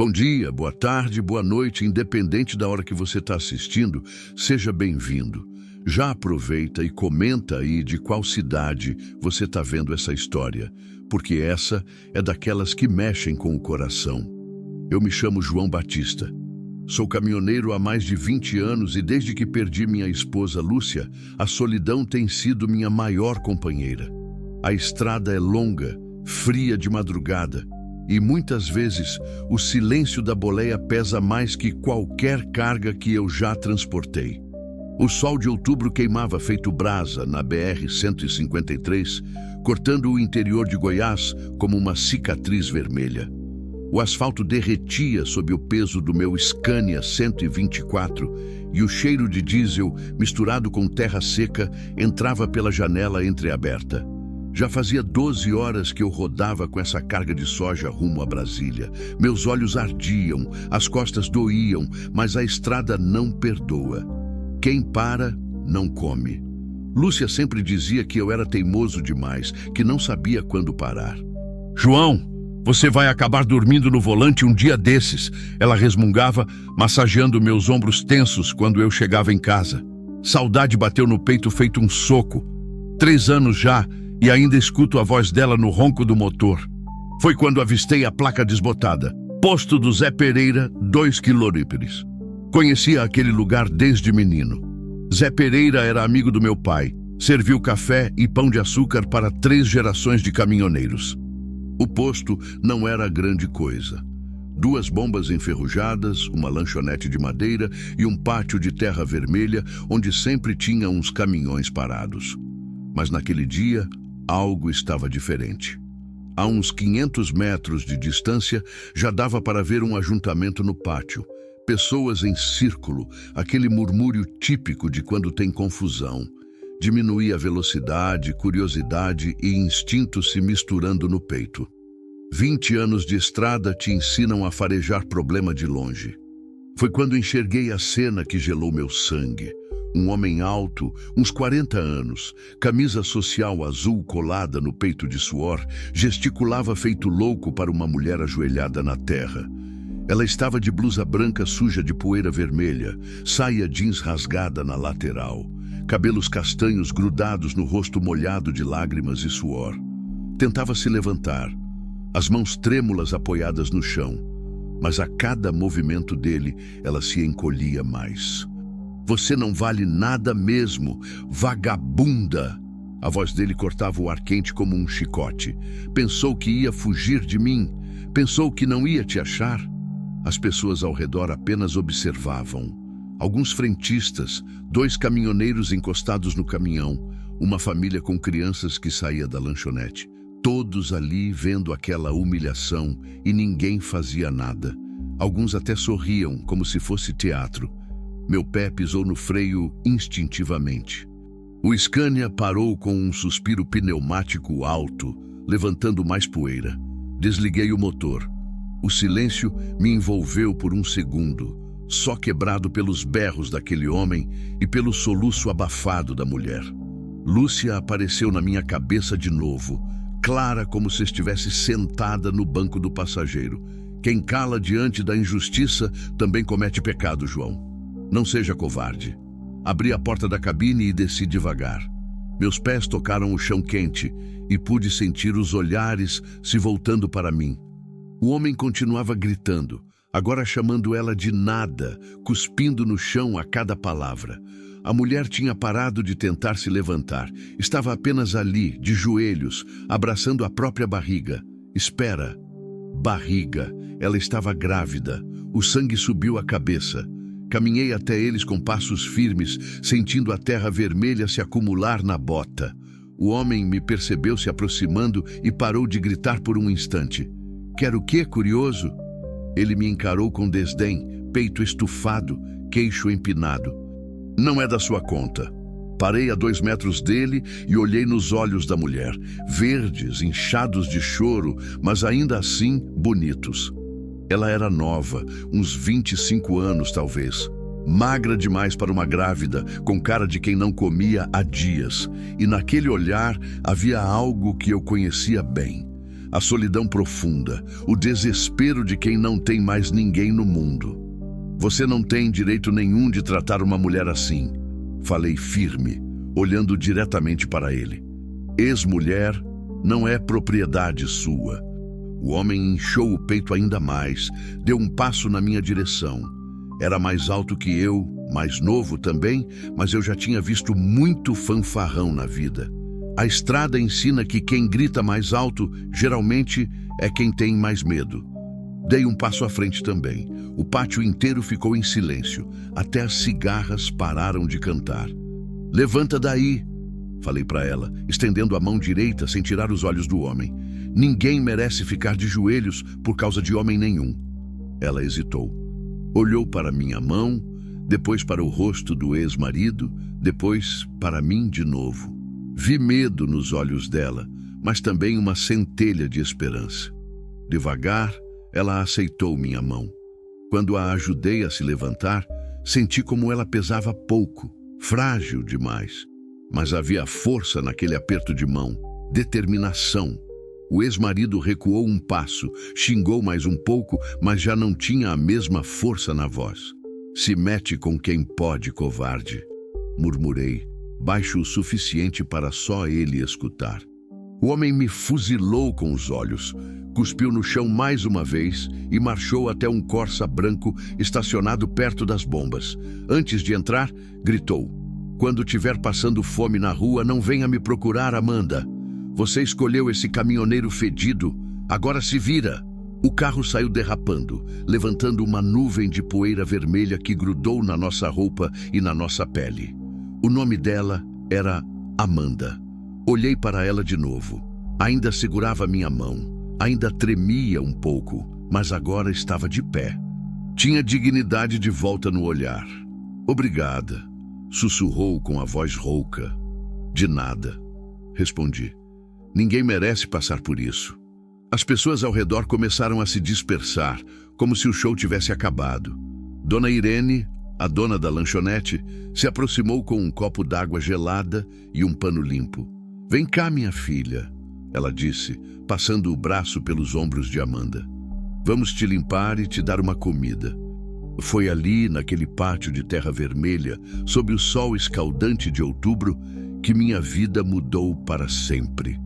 Bom dia, boa tarde, boa noite, independente da hora que você está assistindo, seja bem-vindo. Já aproveita e comenta aí de qual cidade você está vendo essa história, porque essa é daquelas que mexem com o coração. Eu me chamo João Batista. Sou caminhoneiro há mais de 20 anos e desde que perdi minha esposa Lúcia, a solidão tem sido minha maior companheira. A estrada é longa, fria de madrugada, e muitas vezes o silêncio da boleia pesa mais que qualquer carga que eu já transportei. O sol de outubro queimava feito brasa na BR-153, cortando o interior de Goiás como uma cicatriz vermelha. O asfalto derretia sob o peso do meu Scania 124 e o cheiro de diesel, misturado com terra seca, entrava pela janela entreaberta. Já fazia 12 horas que eu rodava com essa carga de soja rumo a Brasília. Meus olhos ardiam, as costas doíam, mas a estrada não perdoa. Quem para, não come. Lúcia sempre dizia que eu era teimoso demais, que não sabia quando parar. "João, você vai acabar dormindo no volante um dia desses", ela resmungava, massageando meus ombros tensos quando eu chegava em casa. Saudade bateu no peito feito um soco. 3 anos já, e ainda escuto a voz dela no ronco do motor. Foi quando avistei a placa desbotada. Posto do Zé Pereira, 2 quilômetros. Conhecia aquele lugar desde menino. Zé Pereira era amigo do meu pai. Serviu café e pão de açúcar para 3 gerações de caminhoneiros. O posto não era grande coisa. 2 bombas enferrujadas, uma lanchonete de madeira e um pátio de terra vermelha onde sempre tinha uns caminhões parados. Mas naquele dia, algo estava diferente. A uns 500 metros de distância, já dava para ver um ajuntamento no pátio. Pessoas em círculo, aquele murmúrio típico de quando tem confusão. Diminuía a velocidade, curiosidade e instinto se misturando no peito. 20 anos de estrada te ensinam a farejar problema de longe. Foi quando enxerguei a cena que gelou meu sangue. Um homem alto, uns 40 anos, camisa social azul colada no peito de suor, gesticulava feito louco para uma mulher ajoelhada na terra. Ela estava de blusa branca suja de poeira vermelha, saia jeans rasgada na lateral, cabelos castanhos grudados no rosto molhado de lágrimas e suor. Tentava se levantar, as mãos trêmulas apoiadas no chão, mas a cada movimento dele, ela se encolhia mais. "Você não vale nada mesmo, vagabunda!" A voz dele cortava o ar quente como um chicote. "Pensou que ia fugir de mim? Pensou que não ia te achar?" As pessoas ao redor apenas observavam. Alguns frentistas, 2 caminhoneiros encostados no caminhão, uma família com crianças que saía da lanchonete. Todos ali vendo aquela humilhação e ninguém fazia nada. Alguns até sorriam, como se fosse teatro. Meu pé pisou no freio instintivamente. O Scania parou com um suspiro pneumático alto, levantando mais poeira. Desliguei o motor. O silêncio me envolveu por um segundo, só quebrado pelos berros daquele homem e pelo soluço abafado da mulher. Lúcia apareceu na minha cabeça de novo, clara como se estivesse sentada no banco do passageiro. Quem cala diante da injustiça também comete pecado, João. Não seja covarde. Abri a porta da cabine e desci devagar. Meus pés tocaram o chão quente e pude sentir os olhares se voltando para mim. O homem continuava gritando, agora chamando ela de nada, cuspindo no chão a cada palavra. A mulher tinha parado de tentar se levantar. Estava apenas ali, de joelhos, abraçando a própria barriga. Espera. Barriga. Ela estava grávida. O sangue subiu à cabeça. Caminhei até eles com passos firmes, sentindo a terra vermelha se acumular na bota. O homem me percebeu se aproximando e parou de gritar por um instante. "Quer o quê, curioso?" Ele me encarou com desdém, peito estufado, queixo empinado. "Não é da sua conta." Parei a 2 metros dele e olhei nos olhos da mulher, verdes, inchados de choro, mas ainda assim bonitos. Ela era nova, uns 25 anos talvez. Magra demais para uma grávida, com cara de quem não comia há dias. E naquele olhar havia algo que eu conhecia bem. a solidão profunda, o desespero de quem não tem mais ninguém no mundo. Você não tem direito nenhum de tratar uma mulher assim, falei firme, olhando diretamente para ele. Ex-mulher não é propriedade sua. O homem inchou o peito ainda mais, deu um passo na minha direção. Era mais alto que eu, mais novo também, mas eu já tinha visto muito fanfarrão na vida. A estrada ensina que quem grita mais alto, geralmente, é quem tem mais medo. Dei um passo à frente também. O pátio inteiro ficou em silêncio. Até as cigarras pararam de cantar. Levanta daí, falei para ela, estendendo a mão direita sem tirar os olhos do homem. Ninguém merece ficar de joelhos por causa de homem nenhum. Ela hesitou. Olhou para minha mão, depois para o rosto do ex-marido, depois para mim de novo. Vi medo nos olhos dela, mas também uma centelha de esperança. Devagar, ela aceitou minha mão. Quando a ajudei a se levantar, senti como ela pesava pouco, frágil demais. Mas havia força naquele aperto de mão, determinação. O ex-marido recuou um passo, xingou mais um pouco, mas já não tinha a mesma força na voz. Se mete com quem pode, covarde, murmurei, baixo o suficiente para só ele escutar. O homem me fuzilou com os olhos, cuspiu no chão mais uma vez e marchou até um Corsa branco estacionado perto das bombas. Antes de entrar, gritou: "Quando tiver passando fome na rua, não venha me procurar, Amanda. Você escolheu esse caminhoneiro fedido, agora se vira." O carro saiu derrapando, levantando uma nuvem de poeira vermelha que grudou na nossa roupa e na nossa pele. O nome dela era Amanda. Olhei para ela de novo. Ainda segurava minha mão, ainda tremia um pouco, mas agora estava de pé. Tinha dignidade de volta no olhar. "Obrigada", sussurrou com a voz rouca. "De nada", respondi. "Ninguém merece passar por isso." As pessoas ao redor começaram a se dispersar, como se o show tivesse acabado. Dona Irene, a dona da lanchonete, se aproximou com um copo d'água gelada e um pano limpo. "Vem cá, minha filha", ela disse, passando o braço pelos ombros de Amanda. "Vamos te limpar e te dar uma comida." Foi ali, naquele pátio de terra vermelha, sob o sol escaldante de outubro, que minha vida mudou para sempre.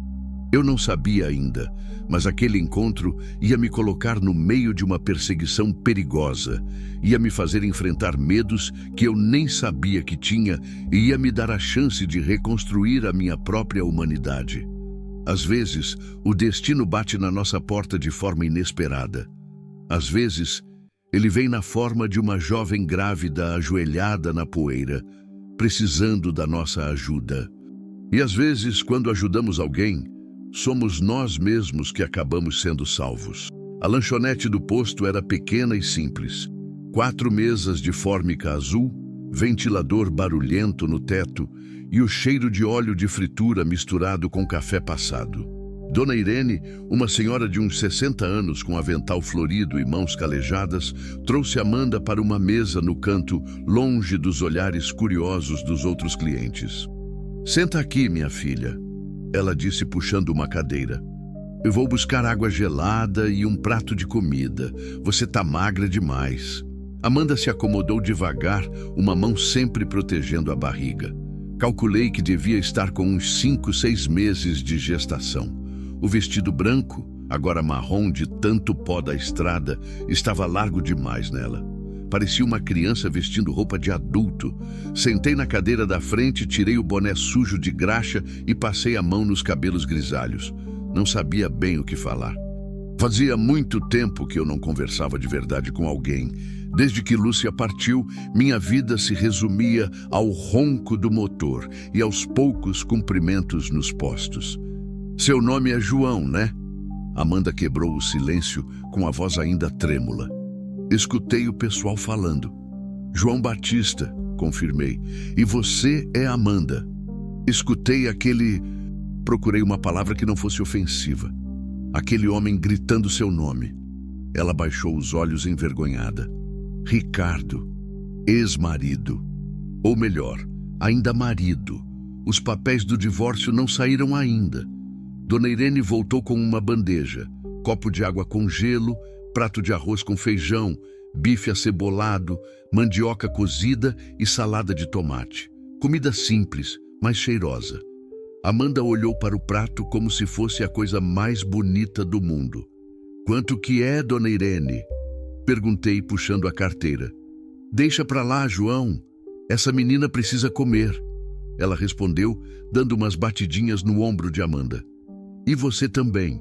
Eu não sabia ainda, mas aquele encontro ia me colocar no meio de uma perseguição perigosa, ia me fazer enfrentar medos que eu nem sabia que tinha e ia me dar a chance de reconstruir a minha própria humanidade. Às vezes, o destino bate na nossa porta de forma inesperada. Às vezes, ele vem na forma de uma jovem grávida ajoelhada na poeira, precisando da nossa ajuda. E às vezes, quando ajudamos alguém, somos nós mesmos que acabamos sendo salvos. A lanchonete do posto era pequena e simples. 4 mesas de fórmica azul, ventilador barulhento no teto e o cheiro de óleo de fritura misturado com café passado. Dona Irene, uma senhora de uns 60 anos com avental florido e mãos calejadas, trouxe Amanda para uma mesa no canto, longe dos olhares curiosos dos outros clientes. "Senta aqui, minha filha", ela disse puxando uma cadeira. "Eu vou buscar água gelada e um prato de comida. Você tá magra demais." Amanda se acomodou devagar, uma mão sempre protegendo a barriga. Calculei que devia estar com uns 5, 6 meses de gestação. O vestido branco, agora marrom de tanto pó da estrada, estava largo demais nela. Parecia uma criança vestindo roupa de adulto. Sentei na cadeira da frente, tirei o boné sujo de graxa e passei a mão nos cabelos grisalhos. Não sabia bem o que falar. Fazia muito tempo que eu não conversava de verdade com alguém. Desde que Lúcia partiu, minha vida se resumia ao ronco do motor e aos poucos cumprimentos nos postos. "Seu nome é João, né?" Amanda quebrou o silêncio com a voz ainda trêmula. Escutei o pessoal falando. "João Batista", confirmei. "E você é Amanda." Escutei aquele... Procurei uma palavra que não fosse ofensiva. Aquele homem gritando seu nome. Ela baixou os olhos envergonhada. Ricardo, ex-marido. Ou melhor, ainda marido. Os papéis do divórcio não saíram ainda. Dona Irene voltou com uma bandeja, copo de água com gelo, prato de arroz com feijão, bife acebolado, mandioca cozida e salada de tomate. Comida simples, mas cheirosa. Amanda olhou para o prato como se fosse a coisa mais bonita do mundo. "Quanto que é, Dona Irene?" Perguntei, puxando a carteira. "Deixa pra lá, João. Essa menina precisa comer." Ela respondeu, dando umas batidinhas no ombro de Amanda. "E você também.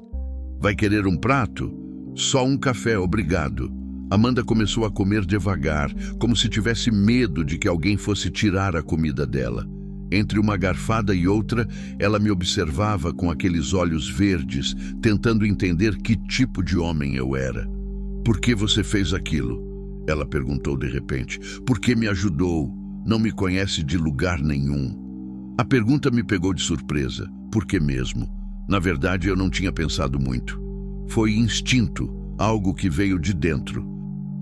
Vai querer um prato? Só um café, obrigado." Amanda começou a comer devagar, como se tivesse medo de que alguém fosse tirar a comida dela. Entre uma garfada e outra, ela me observava com aqueles olhos verdes, tentando entender que tipo de homem eu era. "Por que você fez aquilo?" Ela perguntou de repente. "Por que me ajudou? Não me conhece de lugar nenhum." A pergunta me pegou de surpresa. Por que mesmo? Na verdade, eu não tinha pensado muito. Foi instinto, algo que veio de dentro.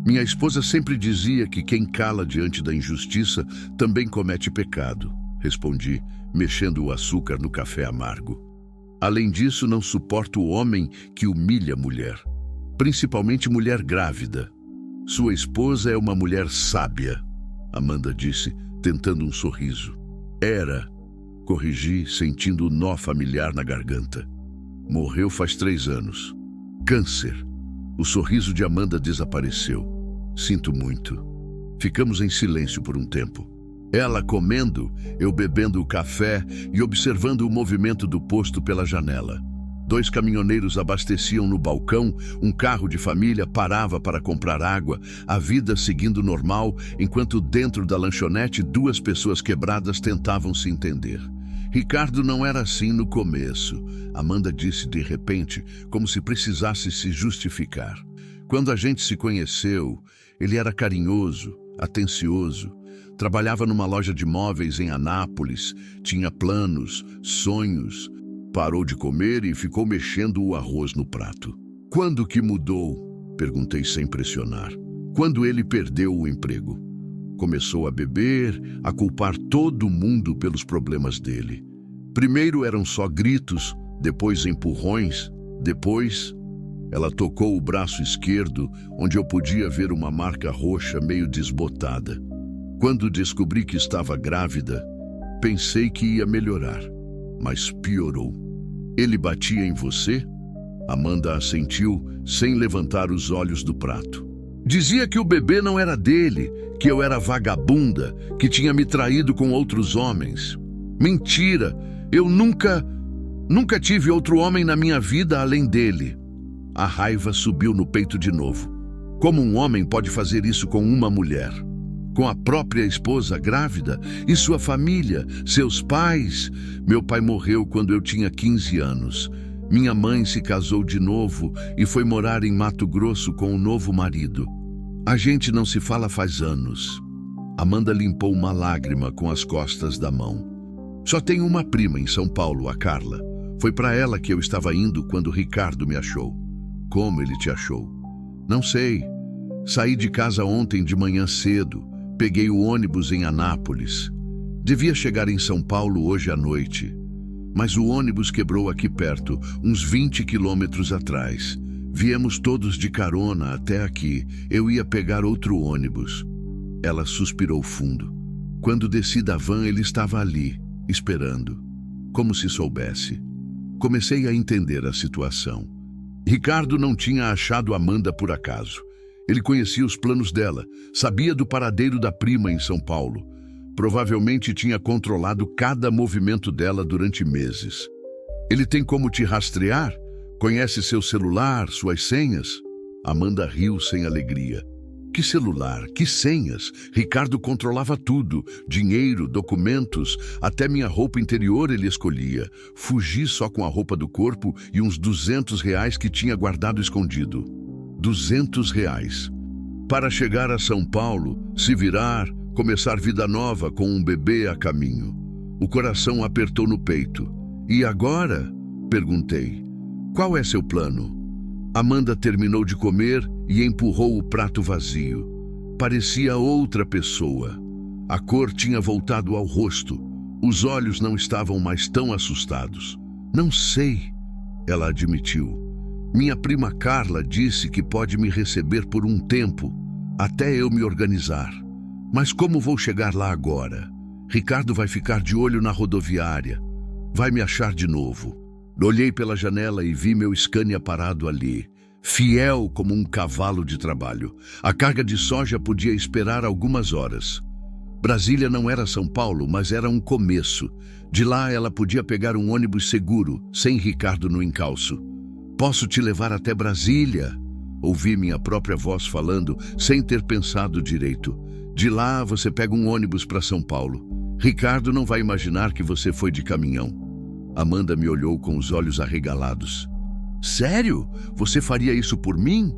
Minha esposa sempre dizia que quem cala diante da injustiça também comete pecado, respondi, mexendo o açúcar no café amargo. Além disso, não suporto o homem que humilha a mulher, principalmente mulher grávida. Sua esposa é uma mulher sábia, Amanda disse, tentando um sorriso. Era, corrigi, sentindo o nó familiar na garganta. Morreu faz 3 anos. Câncer. O sorriso de Amanda desapareceu. Sinto muito. Ficamos em silêncio por um tempo. Ela comendo, eu bebendo o café e observando o movimento do posto pela janela. 2 caminhoneiros abasteciam no balcão, um carro de família parava para comprar água, a vida seguindo normal, enquanto dentro da lanchonete 2 pessoas quebradas tentavam se entender. Ricardo não era assim no começo, Amanda disse de repente, como se precisasse se justificar. Quando a gente se conheceu, ele era carinhoso, atencioso, trabalhava numa loja de móveis em Anápolis, tinha planos, sonhos. Parou de comer e ficou mexendo o arroz no prato. Quando que mudou? Perguntei sem pressionar. Quando ele perdeu o emprego. Começou a beber, a culpar todo mundo pelos problemas dele. Primeiro eram só gritos, depois empurrões, depois... Ela tocou o braço esquerdo, onde eu podia ver uma marca roxa meio desbotada. Quando descobri que estava grávida, pensei que ia melhorar, mas piorou. Ele batia em você? Amanda assentiu, sem levantar os olhos do prato. Dizia que o bebê não era dele, que eu era vagabunda, que tinha me traído com outros homens. Mentira! Eu nunca tive outro homem na minha vida além dele. A raiva subiu no peito de novo. Como um homem pode fazer isso com uma mulher? Com a própria esposa grávida? E sua família? Seus pais? Meu pai morreu quando eu tinha 15 anos. Minha mãe se casou de novo e foi morar em Mato Grosso com um novo marido. A gente não se fala faz anos. Amanda limpou uma lágrima com as costas da mão. Só tenho uma prima em São Paulo, a Carla. Foi para ela que eu estava indo quando Ricardo me achou. Como ele te achou? Não sei. Saí de casa ontem de manhã cedo. Peguei o ônibus em Anápolis. Devia chegar em São Paulo hoje à noite. Mas o ônibus quebrou aqui perto, uns 20 quilômetros atrás. Viemos todos de carona até aqui. Eu ia pegar outro ônibus. Ela suspirou fundo. Quando desci da van, ele estava ali, esperando. Como se soubesse. Comecei a entender a situação. Ricardo não tinha achado Amanda por acaso. Ele conhecia os planos dela, sabia do paradeiro da prima em São Paulo. Provavelmente tinha controlado cada movimento dela durante meses. Ele tem como te rastrear? Conhece seu celular, suas senhas? Amanda riu sem alegria. Que celular? Que senhas? Ricardo controlava tudo. Dinheiro, documentos, até minha roupa interior ele escolhia. Fugi só com a roupa do corpo e uns R$200 que tinha guardado escondido. R$200. Para chegar a São Paulo, se virar, começar vida nova com um bebê a caminho. O coração apertou no peito. E agora? Perguntei. Qual é seu plano? Amanda terminou de comer e empurrou o prato vazio. Parecia outra pessoa. A cor tinha voltado ao rosto. Os olhos não estavam mais tão assustados. Não sei. Ela admitiu. Minha prima Carla disse que pode me receber por um tempo, até eu me organizar. Mas como vou chegar lá agora? Ricardo vai ficar de olho na rodoviária. Vai me achar de novo. Olhei pela janela e vi meu Scania parado ali, fiel como um cavalo de trabalho. A carga de soja podia esperar algumas horas. Brasília não era São Paulo, mas era um começo. De lá ela podia pegar um ônibus seguro, sem Ricardo no encalço. Posso te levar até Brasília? Ouvi minha própria voz falando, sem ter pensado direito. De lá você pega um ônibus para São Paulo. Ricardo não vai imaginar que você foi de caminhão. Amanda me olhou com os olhos arregalados. Sério? Você faria isso por mim?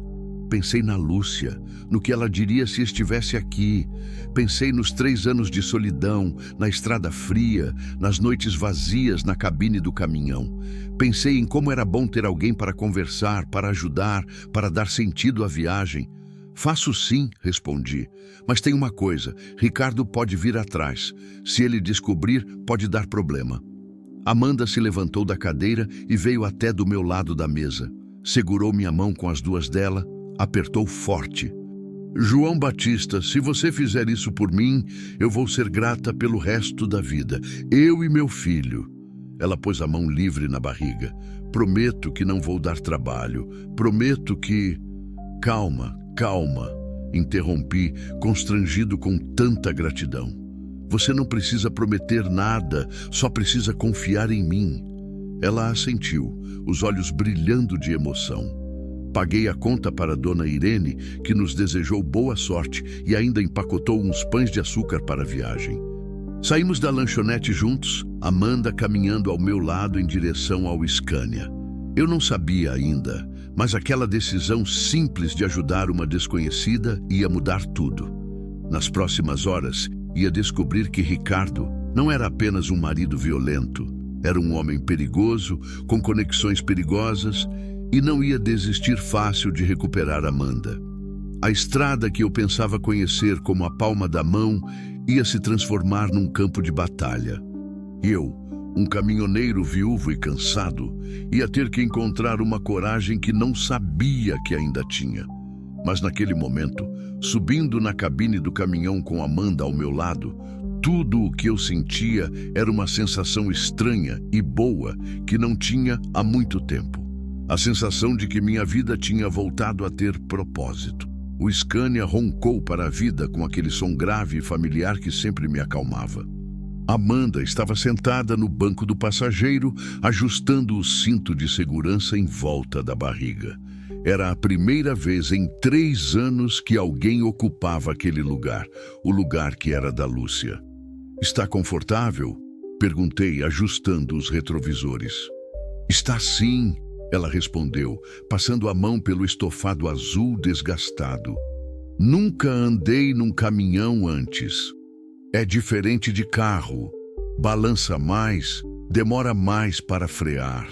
Pensei na Lúcia, no que ela diria se estivesse aqui. Pensei nos 3 anos de solidão, na estrada fria, nas noites vazias na cabine do caminhão. Pensei em como era bom ter alguém para conversar, para ajudar, para dar sentido à viagem. Faço sim, respondi. Mas tem uma coisa, Ricardo pode vir atrás. Se ele descobrir, pode dar problema. Amanda se levantou da cadeira e veio até do meu lado da mesa. Segurou minha mão com as 2 dela, apertou forte. João Batista, se você fizer isso por mim, eu vou ser grata pelo resto da vida. Eu e meu filho. Ela pôs a mão livre na barriga. Prometo que não vou dar trabalho. Prometo que... Calma, calma, interrompi, constrangido com tanta gratidão. Você não precisa prometer nada, só precisa confiar em mim. Ela assentiu, os olhos brilhando de emoção. Paguei a conta para Dona Irene, que nos desejou boa sorte e ainda empacotou uns pães de açúcar para a viagem. Saímos da lanchonete juntos, Amanda caminhando ao meu lado em direção ao Scania. Eu não sabia ainda, mas aquela decisão simples de ajudar uma desconhecida ia mudar tudo. Nas próximas horas, ia descobrir que Ricardo não era apenas um marido violento, era um homem perigoso, com conexões perigosas, e não ia desistir fácil de recuperar Amanda. A estrada que eu pensava conhecer como a palma da mão ia se transformar num campo de batalha. Eu, um caminhoneiro viúvo e cansado, ia ter que encontrar uma coragem que não sabia que ainda tinha. Mas naquele momento, subindo na cabine do caminhão com Amanda ao meu lado, tudo o que eu sentia era uma sensação estranha e boa que não tinha há muito tempo. A sensação de que minha vida tinha voltado a ter propósito. O Scania roncou para a vida com aquele som grave e familiar que sempre me acalmava. Amanda estava sentada no banco do passageiro, ajustando o cinto de segurança em volta da barriga. Era a primeira vez em 3 anos que alguém ocupava aquele lugar, o lugar que era da Lúcia. Está confortável? Perguntei, ajustando os retrovisores. Está sim, ela respondeu, passando a mão pelo estofado azul desgastado. Nunca andei num caminhão antes. É diferente de carro. Balança mais, demora mais para frear.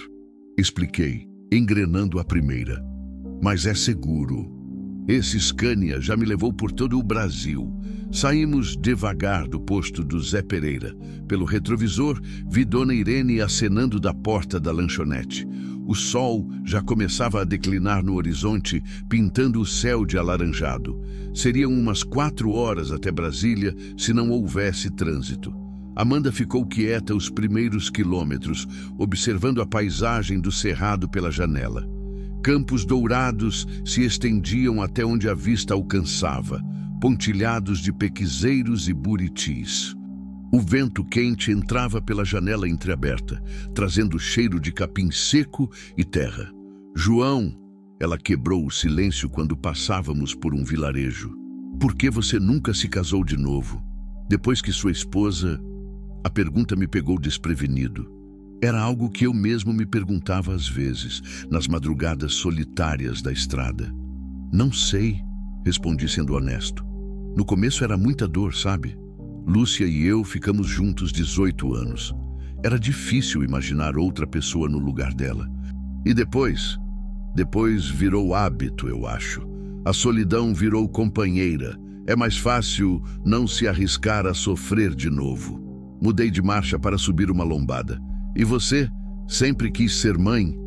Expliquei, engrenando a primeira. Mas é seguro. Esse Scania já me levou por todo o Brasil. Saímos devagar do posto do Zé Pereira. Pelo retrovisor, vi Dona Irene acenando da porta da lanchonete. O sol já começava a declinar no horizonte, pintando o céu de alaranjado. Seriam umas 4 horas até Brasília, se não houvesse trânsito. Amanda ficou quieta os primeiros quilômetros, observando a paisagem do cerrado pela janela. Campos dourados se estendiam até onde a vista alcançava, pontilhados de pequizeiros e buritis. O vento quente entrava pela janela entreaberta, trazendo cheiro de capim seco e terra. João, ela quebrou o silêncio quando passávamos por um vilarejo. Por que você nunca se casou de novo? Depois que sua esposa... A pergunta me pegou desprevenido. Era algo que eu mesmo me perguntava às vezes, nas madrugadas solitárias da estrada. Não sei, respondi sendo honesto. No começo era muita dor, sabe? Lúcia e eu ficamos juntos 18 anos. Era difícil imaginar outra pessoa no lugar dela. E depois virou hábito, eu acho. A solidão virou companheira. É mais fácil não se arriscar a sofrer de novo. Mudei de marcha para subir uma lombada. E você? Sempre quis ser mãe?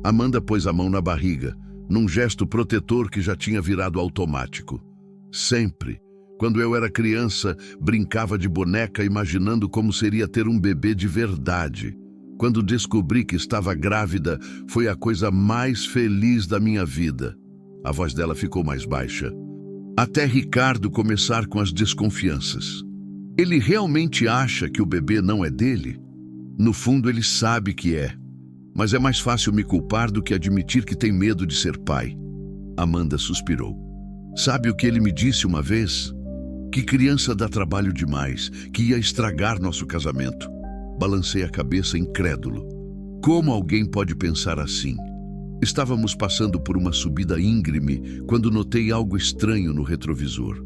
Amanda pôs a mão na barriga, num gesto protetor que já tinha virado automático. Sempre, quando eu era criança, brincava de boneca imaginando como seria ter um bebê de verdade. Quando descobri que estava grávida, foi a coisa mais feliz da minha vida. A voz dela ficou mais baixa. Até Ricardo começar com as desconfianças. Ele realmente acha que o bebê não é dele? No fundo, ele sabe que é. Mas é mais fácil me culpar do que admitir que tem medo de ser pai. Amanda suspirou. Sabe o que ele me disse uma vez? Que criança dá trabalho demais, que ia estragar nosso casamento. Balancei a cabeça incrédulo. Como alguém pode pensar assim? Estávamos passando por uma subida íngreme quando notei algo estranho no retrovisor.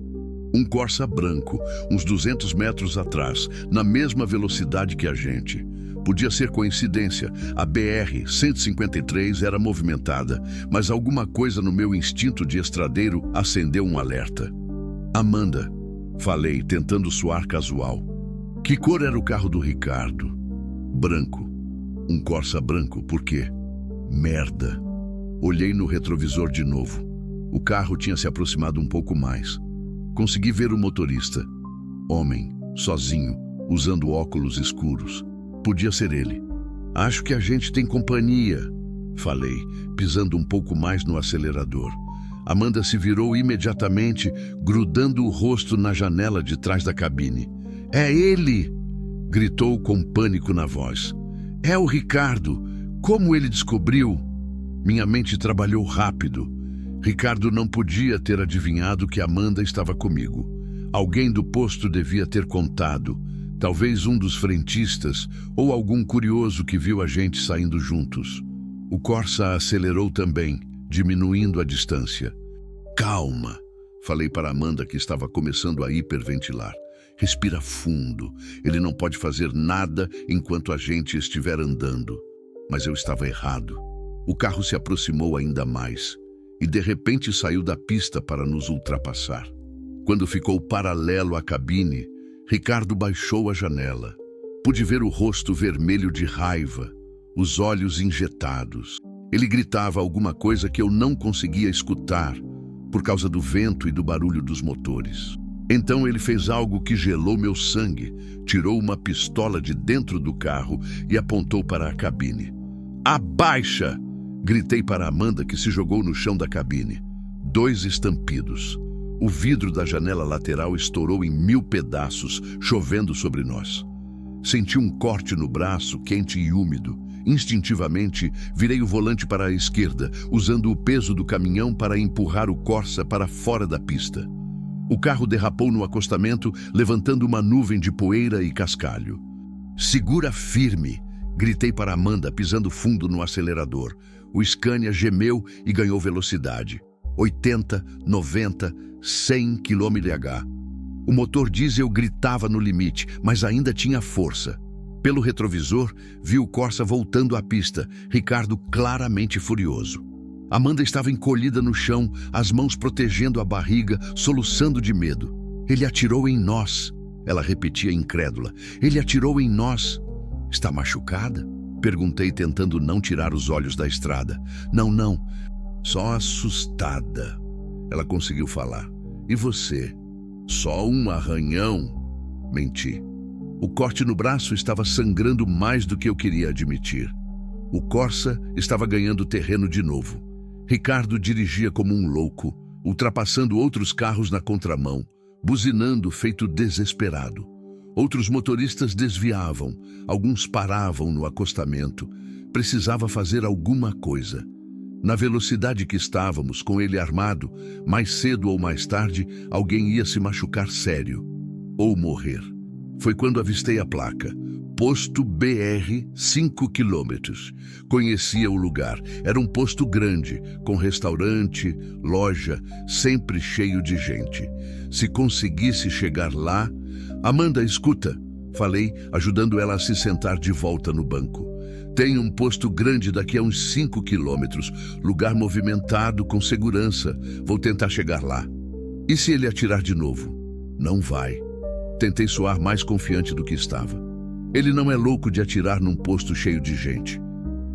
Um Corsa branco, uns 200 metros atrás, na mesma velocidade que a gente. Podia ser coincidência, a BR-153 era movimentada, mas alguma coisa no meu instinto de estradeiro acendeu um alerta. Amanda, falei, tentando soar casual. Que cor era o carro do Ricardo? Branco. Um Corsa branco, por quê? Merda. Olhei no retrovisor de novo. O carro tinha se aproximado um pouco mais. Consegui ver o motorista. Homem, sozinho, usando óculos escuros. Podia ser ele. Acho que a gente tem companhia, falei, pisando um pouco mais no acelerador. Amanda se virou imediatamente, grudando o rosto na janela de trás da cabine. É ele! Gritou com pânico na voz. É o Ricardo! Como ele descobriu? Minha mente trabalhou rápido. Ricardo não podia ter adivinhado que Amanda estava comigo. Alguém do posto devia ter contado. Talvez um dos frentistas ou algum curioso que viu a gente saindo juntos. O Corsa acelerou também, diminuindo a distância. Calma, falei para Amanda, que estava começando a hiperventilar. Respira fundo. Ele não pode fazer nada enquanto a gente estiver andando. Mas eu estava errado. O carro se aproximou ainda mais e de repente saiu da pista para nos ultrapassar. Quando ficou paralelo à cabine, Ricardo baixou a janela. Pude ver o rosto vermelho de raiva, os olhos injetados. Ele gritava alguma coisa que eu não conseguia escutar por causa do vento e do barulho dos motores. Então ele fez algo que gelou meu sangue, tirou uma pistola de dentro do carro e apontou para a cabine. Abaixa! Gritei para Amanda, que se jogou no chão da cabine. 2 estampidos. O vidro da janela lateral estourou em 1000 pedaços, chovendo sobre nós. Senti um corte no braço, quente e úmido. Instintivamente, virei o volante para a esquerda, usando o peso do caminhão para empurrar o Corsa para fora da pista. O carro derrapou no acostamento, levantando uma nuvem de poeira e cascalho. Segura firme! Gritei para Amanda, pisando fundo no acelerador. O Scania gemeu e ganhou velocidade. 80, 90, 100 km/h. O motor diesel gritava no limite, mas ainda tinha força. Pelo retrovisor, vi o Corsa voltando à pista, Ricardo claramente furioso. Amanda estava encolhida no chão, as mãos protegendo a barriga, soluçando de medo. Ele atirou em nós. Ela repetia incrédula. Ele atirou em nós. Está machucada? Perguntei, tentando não tirar os olhos da estrada. Não. Só assustada. Ela conseguiu falar. E você? Só um arranhão? Menti. O corte no braço estava sangrando mais do que eu queria admitir. O Corsa estava ganhando terreno de novo. Ricardo dirigia como um louco, ultrapassando outros carros na contramão, buzinando feito desesperado. Outros motoristas desviavam, alguns paravam no acostamento. Precisava fazer alguma coisa. Na velocidade que estávamos, com ele armado, mais cedo ou mais tarde, alguém ia se machucar sério. Ou morrer. Foi quando avistei a placa. Posto BR 5 quilômetros. Conhecia o lugar. Era um posto grande, com restaurante, loja, sempre cheio de gente. Se conseguisse chegar lá... Amanda, escuta, falei, ajudando ela a se sentar de volta no banco. Tem um posto grande daqui a uns 5 quilômetros, lugar movimentado, com segurança. Vou tentar chegar lá. E se ele atirar de novo? Não vai. Tentei soar mais confiante do que estava. Ele não é louco de atirar num posto cheio de gente.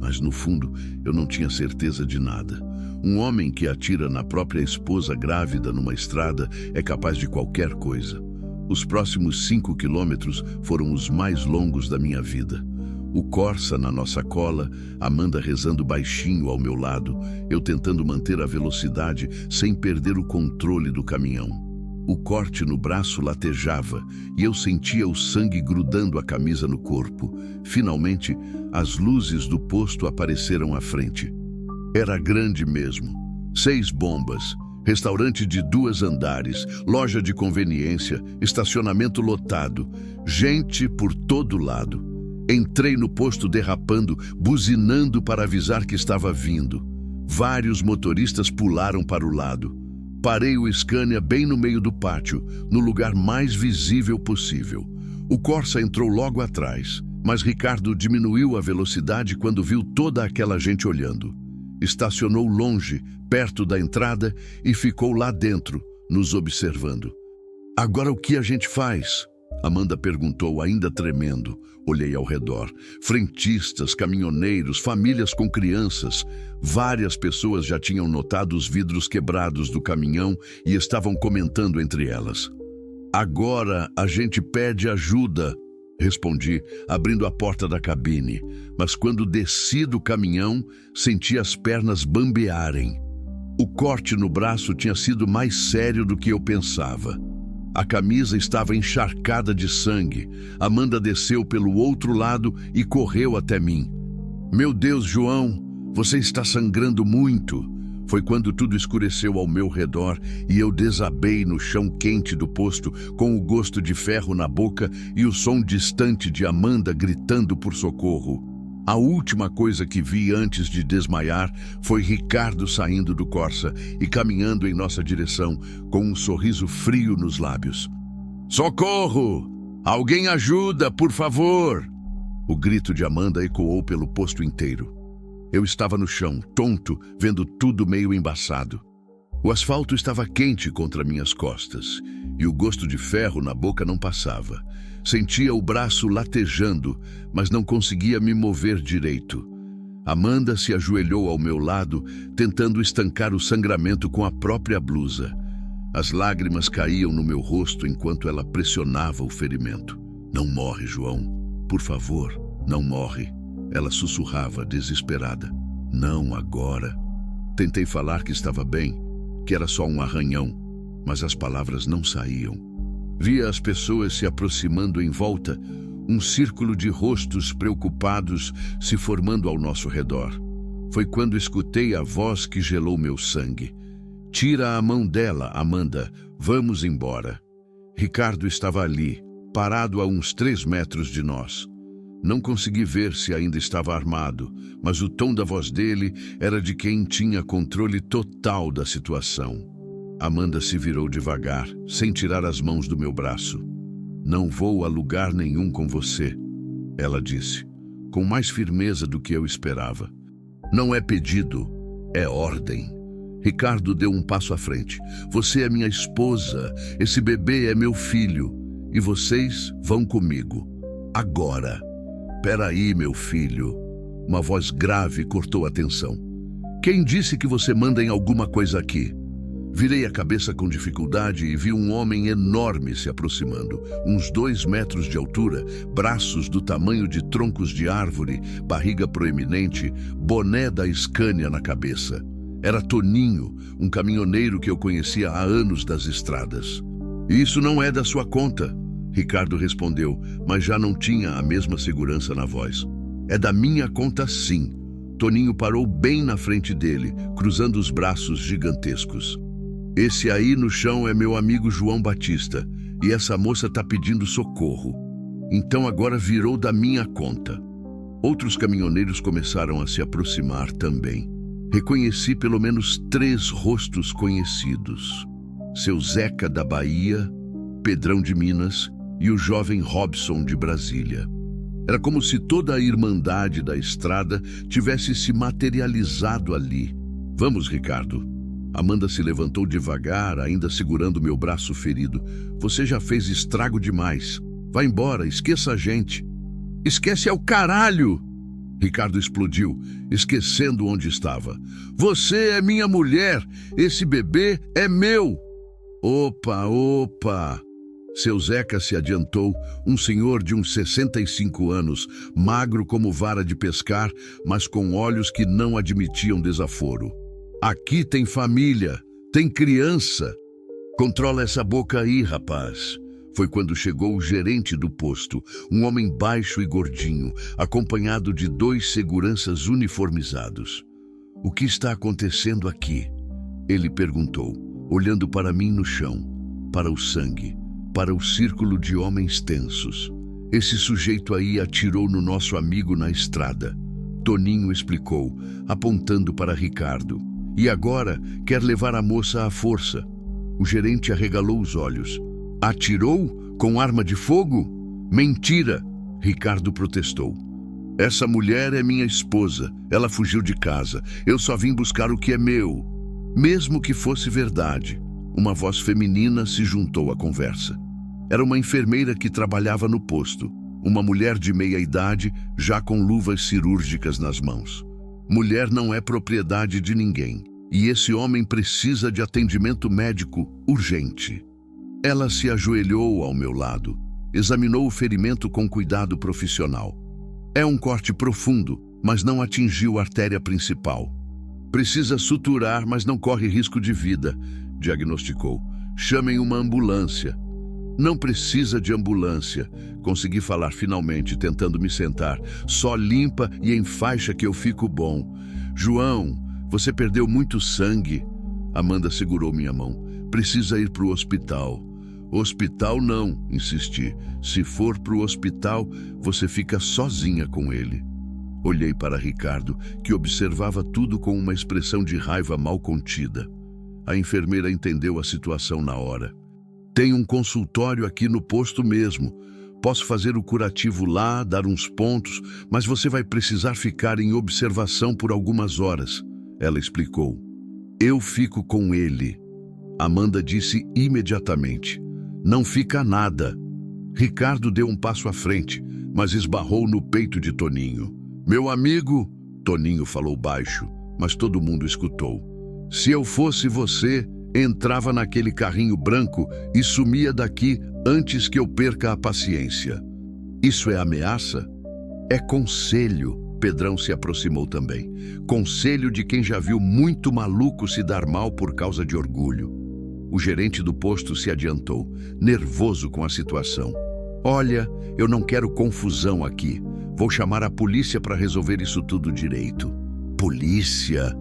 Mas no fundo, eu não tinha certeza de nada. Um homem que atira na própria esposa grávida numa estrada é capaz de qualquer coisa. Os próximos 5 quilômetros foram os mais longos da minha vida. O Corsa na nossa cola, Amanda rezando baixinho ao meu lado, eu tentando manter a velocidade sem perder o controle do caminhão. O corte no braço latejava e eu sentia o sangue grudando a camisa no corpo. Finalmente, as luzes do posto apareceram à frente. Era grande mesmo. 6 bombas, restaurante de 2 andares, loja de conveniência, estacionamento lotado, gente por todo lado. Entrei no posto derrapando, buzinando para avisar que estava vindo. Vários motoristas pularam para o lado. Parei o Scania bem no meio do pátio, no lugar mais visível possível. O Corsa entrou logo atrás, mas Ricardo diminuiu a velocidade quando viu toda aquela gente olhando. Estacionou longe, perto da entrada, e ficou lá dentro, nos observando. Agora o que a gente faz? Amanda perguntou, ainda tremendo. Olhei ao redor. Frentistas, caminhoneiros, famílias com crianças. Várias pessoas já tinham notado os vidros quebrados do caminhão e estavam comentando entre elas. Agora a gente pede ajuda, respondi, abrindo a porta da cabine. Mas quando desci do caminhão, senti as pernas bambearem. O corte no braço tinha sido mais sério do que eu pensava. A camisa estava encharcada de sangue. Amanda desceu pelo outro lado e correu até mim. Meu Deus, João, você está sangrando muito. Foi quando tudo escureceu ao meu redor e eu desabei no chão quente do posto com o gosto de ferro na boca e o som distante de Amanda gritando por socorro. A última coisa que vi antes de desmaiar foi Ricardo saindo do Corsa e caminhando em nossa direção, com um sorriso frio nos lábios. Socorro! Alguém ajuda, por favor! O grito de Amanda ecoou pelo posto inteiro. Eu estava no chão, tonto, vendo tudo meio embaçado. O asfalto estava quente contra minhas costas e o gosto de ferro na boca não passava. Sentia o braço latejando, mas não conseguia me mover direito. Amanda se ajoelhou ao meu lado, tentando estancar o sangramento com a própria blusa. As lágrimas caíam no meu rosto enquanto ela pressionava o ferimento. Não morre, João. Por favor, não morre. Ela sussurrava, desesperada. Não agora. Tentei falar que estava bem, que era só um arranhão, mas as palavras não saíam. Via as pessoas se aproximando em volta, um círculo de rostos preocupados se formando ao nosso redor. Foi quando escutei a voz que gelou meu sangue. Tira a mão dela, Amanda. Vamos embora. Ricardo estava ali, parado a uns 3 metros de nós. Não consegui ver se ainda estava armado, mas o tom da voz dele era de quem tinha controle total da situação. Amanda se virou devagar, sem tirar as mãos do meu braço. Não vou a lugar nenhum com você, ela disse, com mais firmeza do que eu esperava. Não é pedido, é ordem. Ricardo deu um passo à frente. Você é minha esposa, esse bebê é meu filho, e vocês vão comigo. Agora. Peraí, meu filho. Uma voz grave cortou a tensão. Quem disse que você manda em alguma coisa aqui? Virei a cabeça com dificuldade e vi um homem enorme se aproximando, uns 2 metros de altura, braços do tamanho de troncos de árvore, barriga proeminente, boné da Scania na cabeça. Era Toninho, um caminhoneiro que eu conhecia há anos das estradas. Isso não é da sua conta, Ricardo respondeu, mas já não tinha a mesma segurança na voz. É da minha conta, sim. Toninho parou bem na frente dele, cruzando os braços gigantescos. Esse aí no chão é meu amigo João Batista, e essa moça tá pedindo socorro. Então agora virou da minha conta. Outros caminhoneiros começaram a se aproximar também. Reconheci pelo menos 3 rostos conhecidos. Seu Zeca da Bahia, Pedrão de Minas e o jovem Robson de Brasília. Era como se toda a irmandade da estrada tivesse se materializado ali. Vamos, Ricardo. Amanda se levantou devagar, ainda segurando meu braço ferido. Você já fez estrago demais. Vai embora, esqueça a gente. Esquece é o caralho! Ricardo explodiu, esquecendo onde estava. Você é minha mulher! Esse bebê é meu! Opa, opa! Seu Zeca se adiantou, um senhor de uns 65 anos, magro como vara de pescar, mas com olhos que não admitiam desaforo. Aqui tem família, tem criança. Controla essa boca aí, rapaz. Foi quando chegou o gerente do posto, um homem baixo e gordinho, acompanhado de 2 seguranças uniformizados. O que está acontecendo aqui? Ele perguntou, olhando para mim no chão, para o sangue, para o círculo de homens tensos. Esse sujeito aí atirou no nosso amigo na estrada. Toninho explicou, apontando para Ricardo. E agora quer levar a moça à força. O gerente arregalou os olhos. Atirou? Com arma de fogo? Mentira! Ricardo protestou. Essa mulher é minha esposa. Ela fugiu de casa. Eu só vim buscar o que é meu. Mesmo que fosse verdade. Uma voz feminina se juntou à conversa. Era uma enfermeira que trabalhava no posto. Uma mulher de meia idade, já com luvas cirúrgicas nas mãos. Mulher não é propriedade de ninguém. E esse homem precisa de atendimento médico urgente. Ela se ajoelhou ao meu lado. Examinou o ferimento com cuidado profissional. É um corte profundo, mas não atingiu a artéria principal. Precisa suturar, mas não corre risco de vida, diagnosticou. Chamem uma ambulância. Não precisa de ambulância. Consegui falar finalmente, tentando me sentar. Só limpa e enfaixa que eu fico bom. João, você perdeu muito sangue. Amanda segurou minha mão. Precisa ir para o hospital. Hospital não, insisti. Se for para o hospital, você fica sozinha com ele. Olhei para Ricardo, que observava tudo com uma expressão de raiva mal contida. A enfermeira entendeu a situação na hora. Tem um consultório aqui no posto mesmo. Posso fazer o curativo lá, dar uns pontos, mas você vai precisar ficar em observação por algumas horas, ela explicou. Eu fico com ele. Amanda disse imediatamente. Não fica nada. Ricardo deu um passo à frente, mas esbarrou no peito de Toninho. Meu amigo, Toninho falou baixo, mas todo mundo escutou. Se eu fosse você, entrava naquele carrinho branco e sumia daqui antes que eu perca a paciência. Isso é ameaça? É conselho. Pedrão se aproximou também. Conselho de quem já viu muito maluco se dar mal por causa de orgulho. O gerente do posto se adiantou, nervoso com a situação. Olha, eu não quero confusão aqui. Vou chamar a polícia para resolver isso tudo direito. Polícia?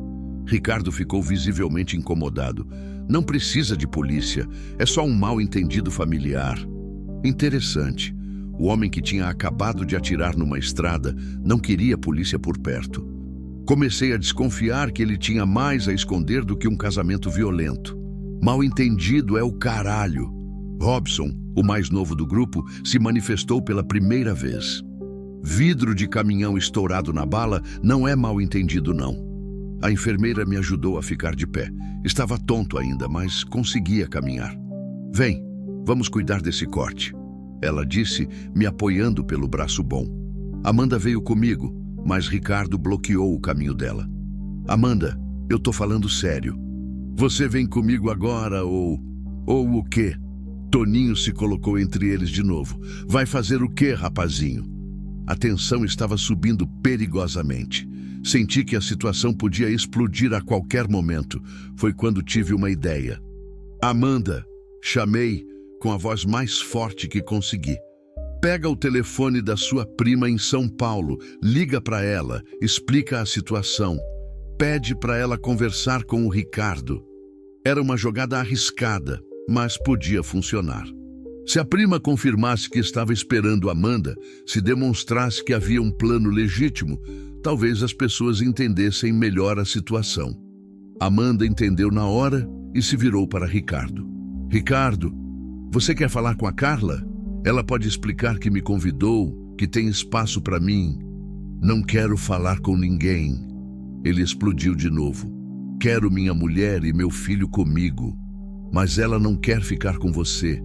Ricardo ficou visivelmente incomodado. Não precisa de polícia, é só um mal-entendido familiar. Interessante. O homem que tinha acabado de atirar numa estrada não queria polícia por perto. Comecei a desconfiar que ele tinha mais a esconder do que um casamento violento. Mal-entendido é o caralho. Robson, o mais novo do grupo, se manifestou pela primeira vez. Vidro de caminhão estourado na bala não é mal-entendido, não. A enfermeira me ajudou a ficar de pé. Estava tonto ainda, mas conseguia caminhar. Vem, vamos cuidar desse corte, ela disse, me apoiando pelo braço bom. Amanda veio comigo, mas Ricardo bloqueou o caminho dela. Amanda, eu tô falando sério. Você vem comigo agora ou o quê? Toninho se colocou entre eles de novo. Vai fazer o quê, rapazinho? A tensão estava subindo perigosamente. Senti que a situação podia explodir a qualquer momento. Foi quando tive uma ideia. Amanda, chamei com a voz mais forte que consegui. Pega o telefone da sua prima em São Paulo, liga para ela, explica a situação. Pede para ela conversar com o Ricardo. Era uma jogada arriscada, mas podia funcionar. Se a prima confirmasse que estava esperando Amanda, se demonstrasse que havia um plano legítimo, talvez as pessoas entendessem melhor a situação. Amanda entendeu na hora e se virou para Ricardo. Ricardo, você quer falar com a Carla? Ela pode explicar que me convidou, que tem espaço para mim. Não quero falar com ninguém. Ele explodiu de novo. Quero minha mulher e meu filho comigo, mas ela não quer ficar com você.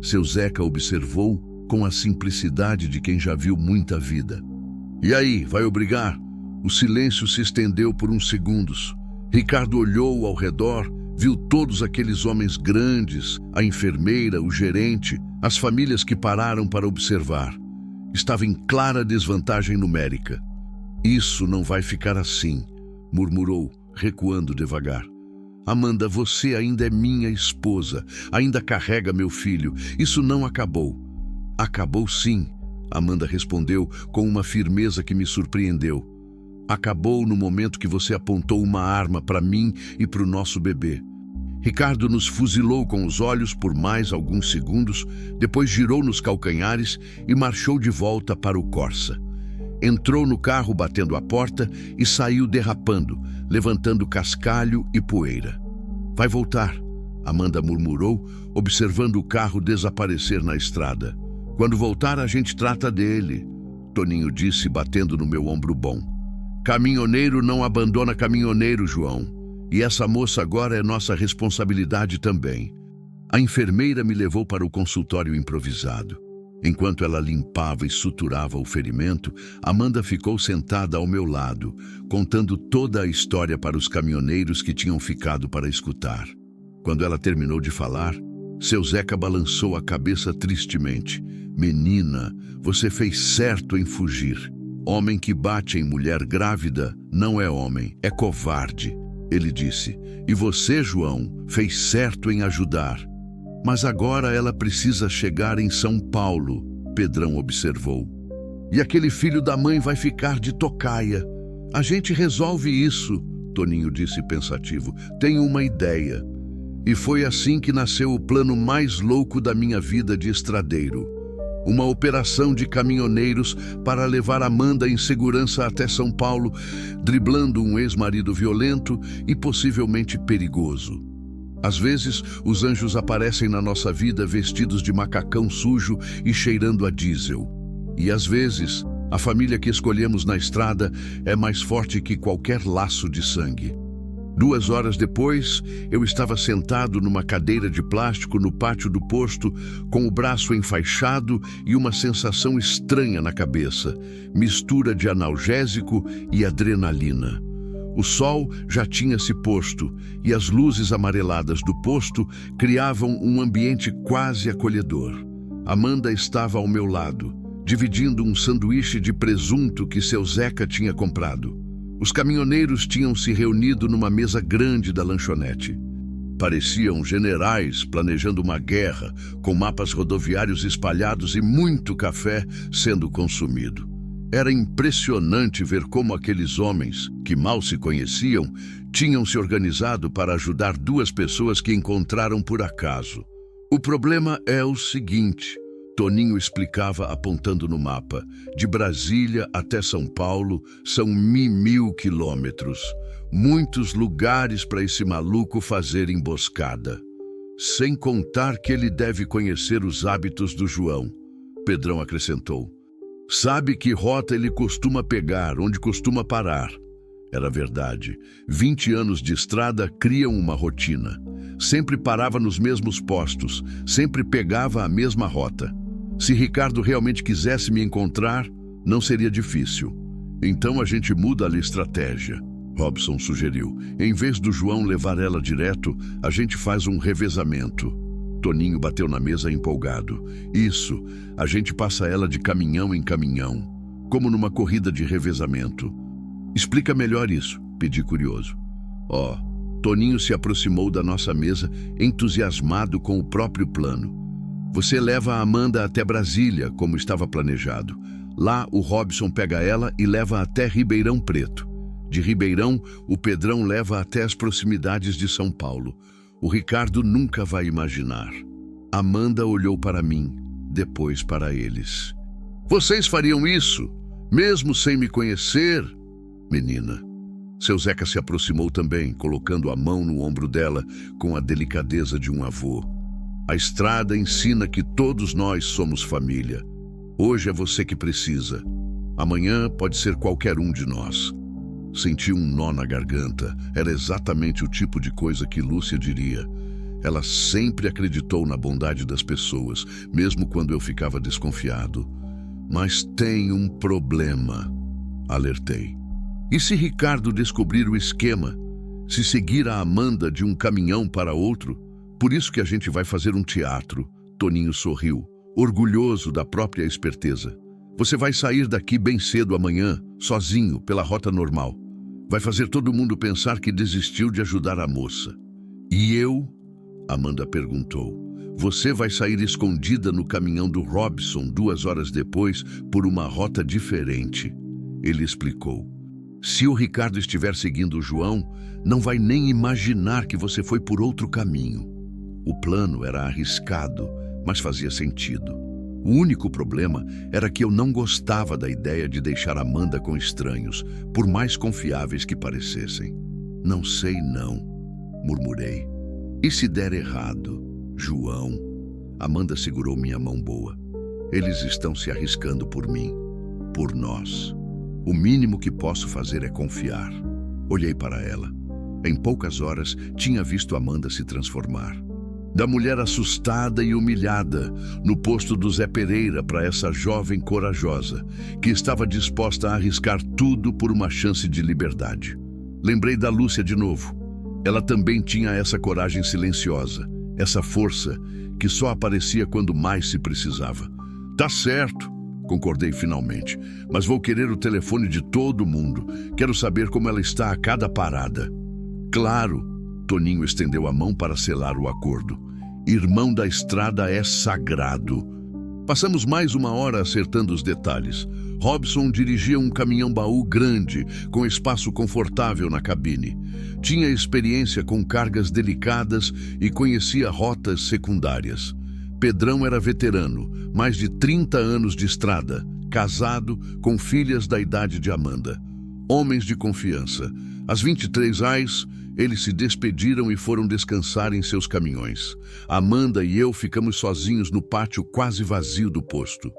Seu Zeca observou com a simplicidade de quem já viu muita vida. E aí, vai obrigar? O silêncio se estendeu por uns segundos. Ricardo olhou ao redor, viu todos aqueles homens grandes, a enfermeira, o gerente, as famílias que pararam para observar. Estava em clara desvantagem numérica. Isso não vai ficar assim, murmurou, recuando devagar. Amanda, você ainda é minha esposa, ainda carrega meu filho. Isso não acabou. Acabou sim, Amanda respondeu com uma firmeza que me surpreendeu. Acabou no momento que você apontou uma arma para mim e para o nosso bebê. Ricardo nos fuzilou com os olhos por mais alguns segundos, depois girou nos calcanhares e marchou de volta para o Corsa. Entrou no carro batendo a porta e saiu derrapando, levantando cascalho e poeira. Vai voltar, Amanda murmurou, observando o carro desaparecer na estrada. Quando voltar, a gente trata dele, Toninho disse, batendo no meu ombro bom. Caminhoneiro não abandona caminhoneiro, João. E essa moça agora é nossa responsabilidade também. A enfermeira me levou para o consultório improvisado. Enquanto ela limpava e suturava o ferimento, Amanda ficou sentada ao meu lado, contando toda a história para os caminhoneiros que tinham ficado para escutar. Quando ela terminou de falar, seu Zeca balançou a cabeça tristemente. Menina, você fez certo em fugir. Homem que bate em mulher grávida não é homem, é covarde, ele disse. E você, João, fez certo em ajudar. Mas agora ela precisa chegar em São Paulo, Pedrão observou. E aquele filho da mãe vai ficar de tocaia. A gente resolve isso, Toninho disse pensativo. Tenho uma ideia. E foi assim que nasceu o plano mais louco da minha vida de estradeiro. Uma operação de caminhoneiros para levar Amanda em segurança até São Paulo, driblando um ex-marido violento e possivelmente perigoso. Às vezes, os anjos aparecem na nossa vida vestidos de macacão sujo e cheirando a diesel. E às vezes, a família que escolhemos na estrada é mais forte que qualquer laço de sangue. 2 horas depois, eu estava sentado numa cadeira de plástico no pátio do posto, com o braço enfaixado e uma sensação estranha na cabeça, mistura de analgésico e adrenalina. O sol já tinha se posto e as luzes amareladas do posto criavam um ambiente quase acolhedor. Amanda estava ao meu lado, dividindo um sanduíche de presunto que seu Zeca tinha comprado. Os caminhoneiros tinham se reunido numa mesa grande da lanchonete. Pareciam generais planejando uma guerra, com mapas rodoviários espalhados e muito café sendo consumido. Era impressionante ver como aqueles homens, que mal se conheciam, tinham se organizado para ajudar 2 pessoas que encontraram por acaso. O problema é o seguinte, Toninho explicava apontando no mapa. De Brasília até São Paulo são 1.000 quilômetros. Muitos lugares para esse maluco fazer emboscada. Sem contar que ele deve conhecer os hábitos do João, Pedrão acrescentou. Sabe que rota ele costuma pegar, onde costuma parar. Era verdade. 20 anos de estrada criam uma rotina. Sempre parava nos mesmos postos, sempre pegava a mesma rota. Se Ricardo realmente quisesse me encontrar, não seria difícil. Então a gente muda a estratégia, Robson sugeriu. Em vez do João levar ela direto, a gente faz um revezamento. Toninho bateu na mesa empolgado. Isso, a gente passa ela de caminhão em caminhão, como numa corrida de revezamento. Explica melhor isso, pedi curioso. Toninho se aproximou da nossa mesa, entusiasmado com o próprio plano. Você leva a Amanda até Brasília, como estava planejado. Lá, o Robson pega ela e leva até Ribeirão Preto. De Ribeirão, o Pedrão leva até as proximidades de São Paulo. O Ricardo nunca vai imaginar. Amanda olhou para mim, depois para eles. Vocês fariam isso, mesmo sem me conhecer? Menina. Seu Zeca se aproximou também, colocando a mão no ombro dela com a delicadeza de um avô. A estrada ensina que todos nós somos família. Hoje é você que precisa. Amanhã pode ser qualquer um de nós. Senti um nó na garganta. Era exatamente o tipo de coisa que Lúcia diria. Ela sempre acreditou na bondade das pessoas, mesmo quando eu ficava desconfiado. Mas tem um problema, Alertei. E se Ricardo descobrir o esquema? Se seguir a Amanda de um caminhão para outro? Por isso que a gente vai fazer um teatro. Toninho sorriu, orgulhoso da própria esperteza. Você vai sair daqui bem cedo amanhã, sozinho, pela rota normal. Vai fazer todo mundo pensar que desistiu de ajudar a moça. E eu? Amanda perguntou. Você vai sair escondida no caminhão do Robson 2 horas depois por uma rota diferente. Ele explicou. Se o Ricardo estiver seguindo o João, não vai nem imaginar que você foi por outro caminho. O plano era arriscado, mas fazia sentido. O único problema era que eu não gostava da ideia de deixar Amanda com estranhos, por mais confiáveis que parecessem. Não sei não, murmurei. E se der errado, João? Amanda segurou minha mão boa. Eles estão se arriscando por mim, por nós. O mínimo que posso fazer é confiar. Olhei para ela. Em poucas horas, tinha visto Amanda se transformar. Da mulher assustada e humilhada, no posto do Zé Pereira para essa jovem corajosa, que estava disposta a arriscar tudo por uma chance de liberdade. Lembrei da Lúcia de novo. Ela também tinha essa coragem silenciosa, essa força que só aparecia quando mais se precisava. Tá certo, concordei finalmente, mas vou querer o telefone de todo mundo. Quero saber como ela está a cada parada. Claro, Toninho estendeu a mão para selar o acordo. Irmão da estrada é sagrado. Passamos mais 1 hora acertando os detalhes. Robson dirigia um caminhão-baú grande, com espaço confortável na cabine. Tinha experiência com cargas delicadas e conhecia rotas secundárias. Pedrão era veterano, mais de 30 anos de estrada, casado, com filhas da idade de Amanda. Homens de confiança. Às 23 AIS, eles se despediram e foram descansar em seus caminhões. Amanda e eu ficamos sozinhos no pátio quase vazio do posto.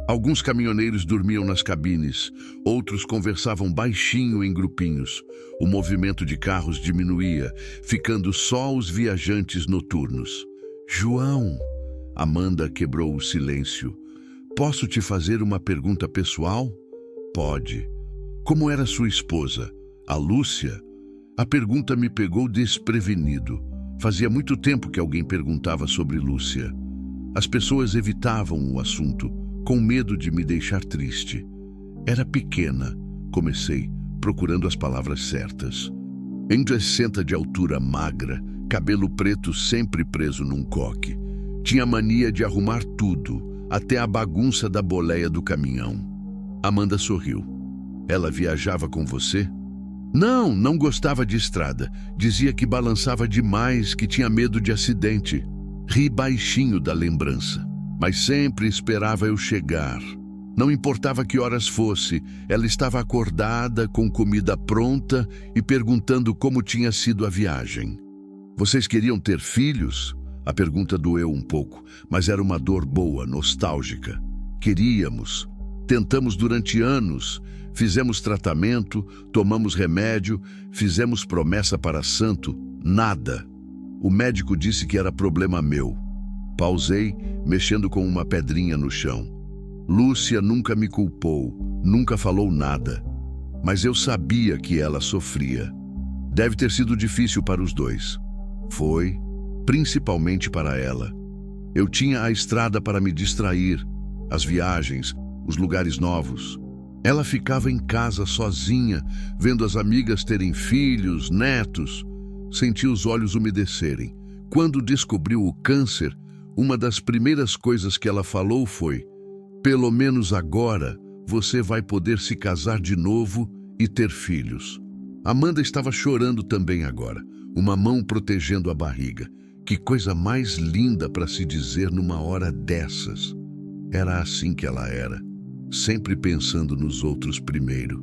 Alguns caminhoneiros dormiam nas cabines, outros conversavam baixinho em grupinhos. O movimento de carros diminuía, ficando só os viajantes noturnos. João, Amanda quebrou o silêncio. Posso te fazer uma pergunta pessoal? Pode. Como era sua esposa, a Lúcia? A pergunta me pegou desprevenido. Fazia muito tempo que alguém perguntava sobre Lúcia. As pessoas evitavam o assunto, com medo de me deixar triste. Era pequena, comecei, procurando as palavras certas. 1,60 de altura, magra, cabelo preto sempre preso num coque. Tinha mania de arrumar tudo, até a bagunça da boleia do caminhão. Amanda sorriu. Ela viajava com você? Não gostava de estrada. Dizia que balançava demais, que tinha medo de acidente. Ri baixinho da lembrança, mas sempre esperava eu chegar. Não importava que horas fosse, ela estava acordada, com comida pronta e perguntando como tinha sido a viagem. Vocês queriam ter filhos? A pergunta doeu um pouco, mas era uma dor boa, nostálgica. Queríamos. Tentamos durante anos. Fizemos tratamento, tomamos remédio, fizemos promessa para santo, nada. O médico disse que era problema meu. Pausei, mexendo com uma pedrinha no chão. Lúcia nunca me culpou, nunca falou nada. Mas eu sabia que ela sofria. Deve ter sido difícil para os dois. Foi, principalmente para ela. Eu tinha a estrada para me distrair, as viagens, os lugares novos. Ela ficava em casa sozinha, vendo as amigas terem filhos, netos. Senti os olhos umedecerem. Quando descobriu o câncer, uma das primeiras coisas que ela falou foi: pelo menos agora você vai poder se casar de novo e ter filhos. Amanda estava chorando também agora, uma mão protegendo a barriga. Que coisa mais linda para se dizer numa hora dessas. Era assim que ela era. Sempre pensando nos outros primeiro.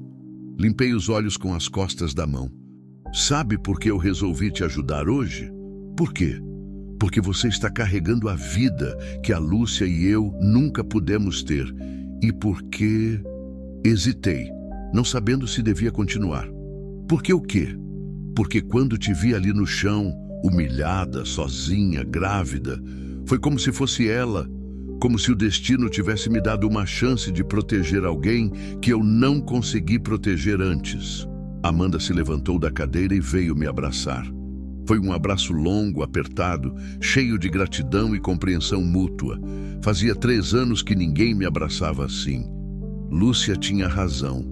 Limpei os olhos com as costas da mão. Sabe por que eu resolvi te ajudar hoje? Por quê? Porque você está carregando a vida que a Lúcia e eu nunca pudemos ter. E porque... Hesitei, não sabendo se devia continuar. Por que o quê? Porque quando te vi ali no chão, humilhada, sozinha, grávida, foi como se fosse ela, como se o destino tivesse me dado uma chance de proteger alguém que eu não consegui proteger antes. Amanda se levantou da cadeira e veio me abraçar. Foi um abraço longo, apertado, cheio de gratidão e compreensão mútua. Fazia 3 anos que ninguém me abraçava assim. Lúcia tinha razão.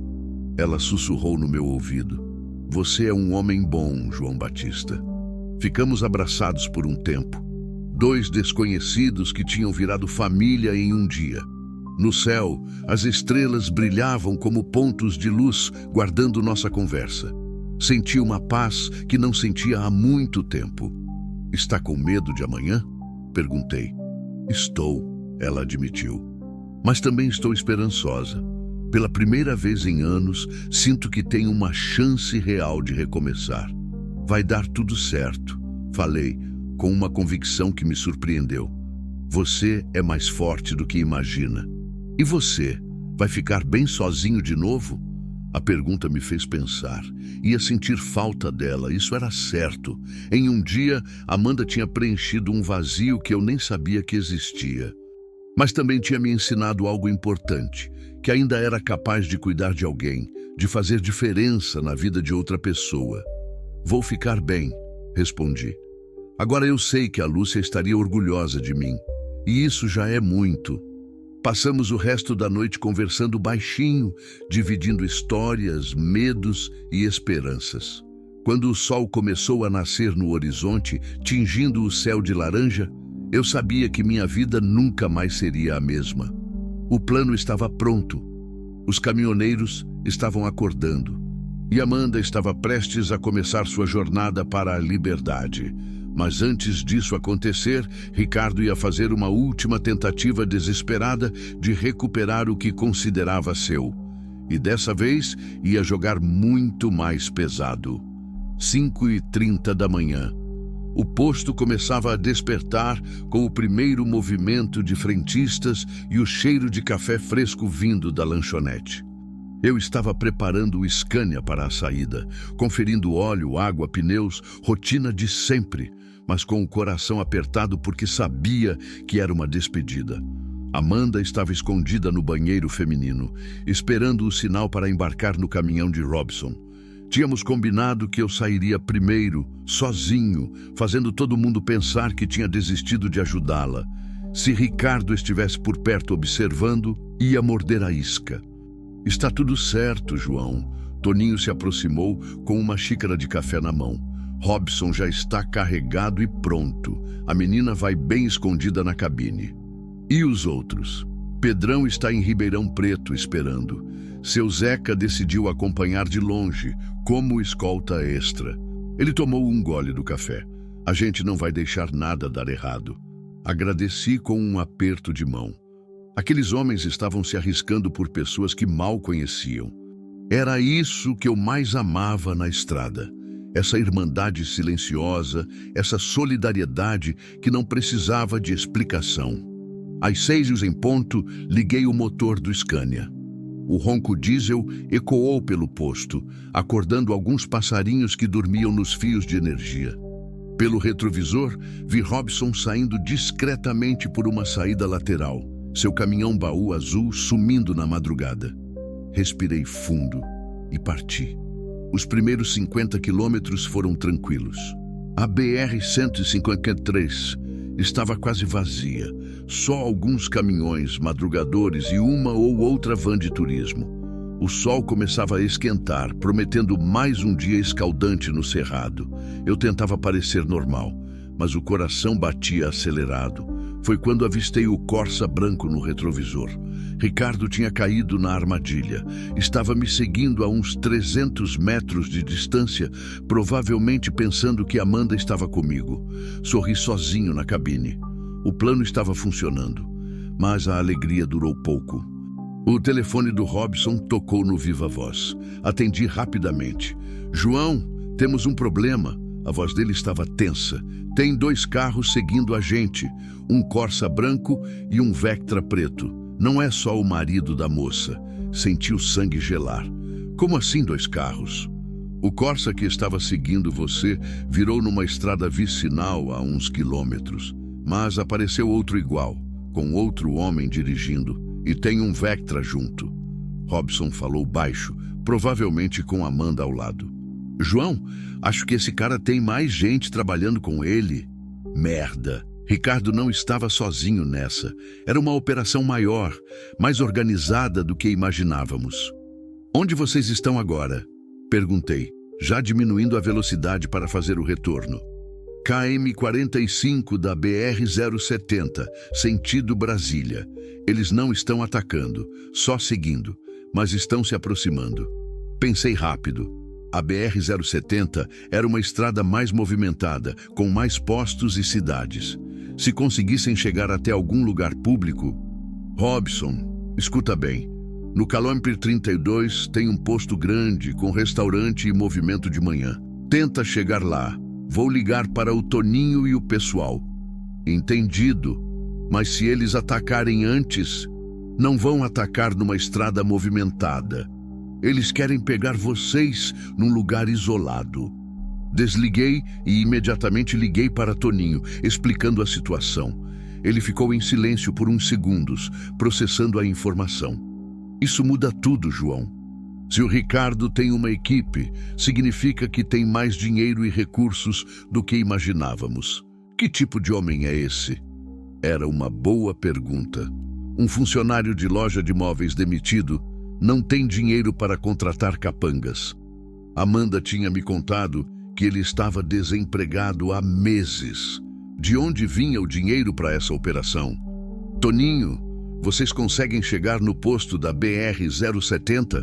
Ela sussurrou no meu ouvido. Você é um homem bom, João Batista. Ficamos abraçados por um tempo. 2 desconhecidos que tinham virado família em um dia. No céu, as estrelas brilhavam como pontos de luz, guardando nossa conversa. Senti uma paz que não sentia há muito tempo. Está com medo de amanhã? Perguntei. Estou, ela admitiu. Mas também estou esperançosa. Pela primeira vez em anos, sinto que tenho uma chance real de recomeçar. Vai dar tudo certo, falei, com uma convicção que me surpreendeu. Você é mais forte do que imagina. E você, vai ficar bem sozinho de novo? A pergunta me fez pensar. Ia sentir falta dela, isso era certo. Em um dia, Amanda tinha preenchido um vazio que eu nem sabia que existia. Mas também tinha me ensinado algo importante, que ainda era capaz de cuidar de alguém, de fazer diferença na vida de outra pessoa. Vou ficar bem, respondi. Agora eu sei que a Lúcia estaria orgulhosa de mim. E isso já é muito. Passamos o resto da noite conversando baixinho, dividindo histórias, medos e esperanças. Quando o sol começou a nascer no horizonte, tingindo o céu de laranja, eu sabia que minha vida nunca mais seria a mesma. O plano estava pronto. Os caminhoneiros estavam acordando. E Amanda estava prestes a começar sua jornada para a liberdade. Mas antes disso acontecer, Ricardo ia fazer uma última tentativa desesperada de recuperar o que considerava seu. E dessa vez ia jogar muito mais pesado. 5h30 da manhã. O posto começava a despertar com o primeiro movimento de frentistas e o cheiro de café fresco vindo da lanchonete. Eu estava preparando o Scania para a saída, conferindo óleo, água, pneus, rotina de sempre, mas com o coração apertado porque sabia que era uma despedida. Amanda estava escondida no banheiro feminino, esperando o sinal para embarcar no caminhão de Robson. Tínhamos combinado que eu sairia primeiro, sozinho, fazendo todo mundo pensar que tinha desistido de ajudá-la. Se Ricardo estivesse por perto observando, ia morder a isca. Está tudo certo, João. Toninho se aproximou com uma xícara de café na mão. Robson já está carregado e pronto. A menina vai bem escondida na cabine. E os outros? Pedrão está em Ribeirão Preto esperando. Seu Zeca decidiu acompanhar de longe, como escolta extra. Ele tomou um gole do café. A gente não vai deixar nada dar errado. Agradeci com um aperto de mão. Aqueles homens estavam se arriscando por pessoas que mal conheciam. Era isso que eu mais amava na estrada. Essa irmandade silenciosa, essa solidariedade que não precisava de explicação. Às 6h em ponto, liguei o motor do Scania. O ronco diesel ecoou pelo posto, acordando alguns passarinhos que dormiam nos fios de energia. Pelo retrovisor, vi Robson saindo discretamente por uma saída lateral, seu caminhão-baú azul sumindo na madrugada. Respirei fundo e parti. Os primeiros 50 quilômetros foram tranquilos. A BR-153 estava quase vazia. Só alguns caminhões, madrugadores e uma ou outra van de turismo. O sol começava a esquentar, prometendo mais um dia escaldante no cerrado. Eu tentava parecer normal, mas o coração batia acelerado. Foi quando avistei o Corsa branco no retrovisor. Ricardo tinha caído na armadilha. Estava me seguindo a uns 300 metros de distância, provavelmente pensando que Amanda estava comigo. Sorri sozinho na cabine. O plano estava funcionando, mas a alegria durou pouco. O telefone do Robson tocou no viva voz. Atendi rapidamente. João, temos um problema. A voz dele estava tensa. Tem 2 carros seguindo a gente, um Corsa branco e um Vectra preto. Não é só o marido da moça. Senti o sangue gelar. Como assim 2 carros? O Corsa que estava seguindo você virou numa estrada vicinal a uns quilômetros. Mas apareceu outro igual, com outro homem dirigindo, e tem um Vectra junto. Robson falou baixo, provavelmente com Amanda ao lado. João, acho que esse cara tem mais gente trabalhando com ele. Merda. Ricardo não estava sozinho nessa. Era uma operação maior, mais organizada do que imaginávamos. Onde vocês estão agora? Perguntei, já diminuindo a velocidade para fazer o retorno. KM-45 da BR-070, sentido Brasília. Eles não estão atacando, só seguindo, mas estão se aproximando. Pensei rápido. A BR-070 era uma estrada mais movimentada, com mais postos e cidades. Se conseguissem chegar até algum lugar público... Robson, escuta bem. No quilômetro 32 tem um posto grande, com restaurante e movimento de manhã. Tenta chegar lá. Vou ligar para o Toninho e o pessoal. Entendido. Mas se eles atacarem antes, não vão atacar numa estrada movimentada. Eles querem pegar vocês num lugar isolado. Desliguei e imediatamente liguei para Toninho, explicando a situação. Ele ficou em silêncio por uns segundos, processando a informação. Isso muda tudo, João. Se o Ricardo tem uma equipe, significa que tem mais dinheiro e recursos do que imaginávamos. Que tipo de homem é esse? Era uma boa pergunta. Um funcionário de loja de móveis demitido não tem dinheiro para contratar capangas. Amanda tinha me contado que ele estava desempregado há meses. De onde vinha o dinheiro para essa operação? Toninho, vocês conseguem chegar no posto da BR-070?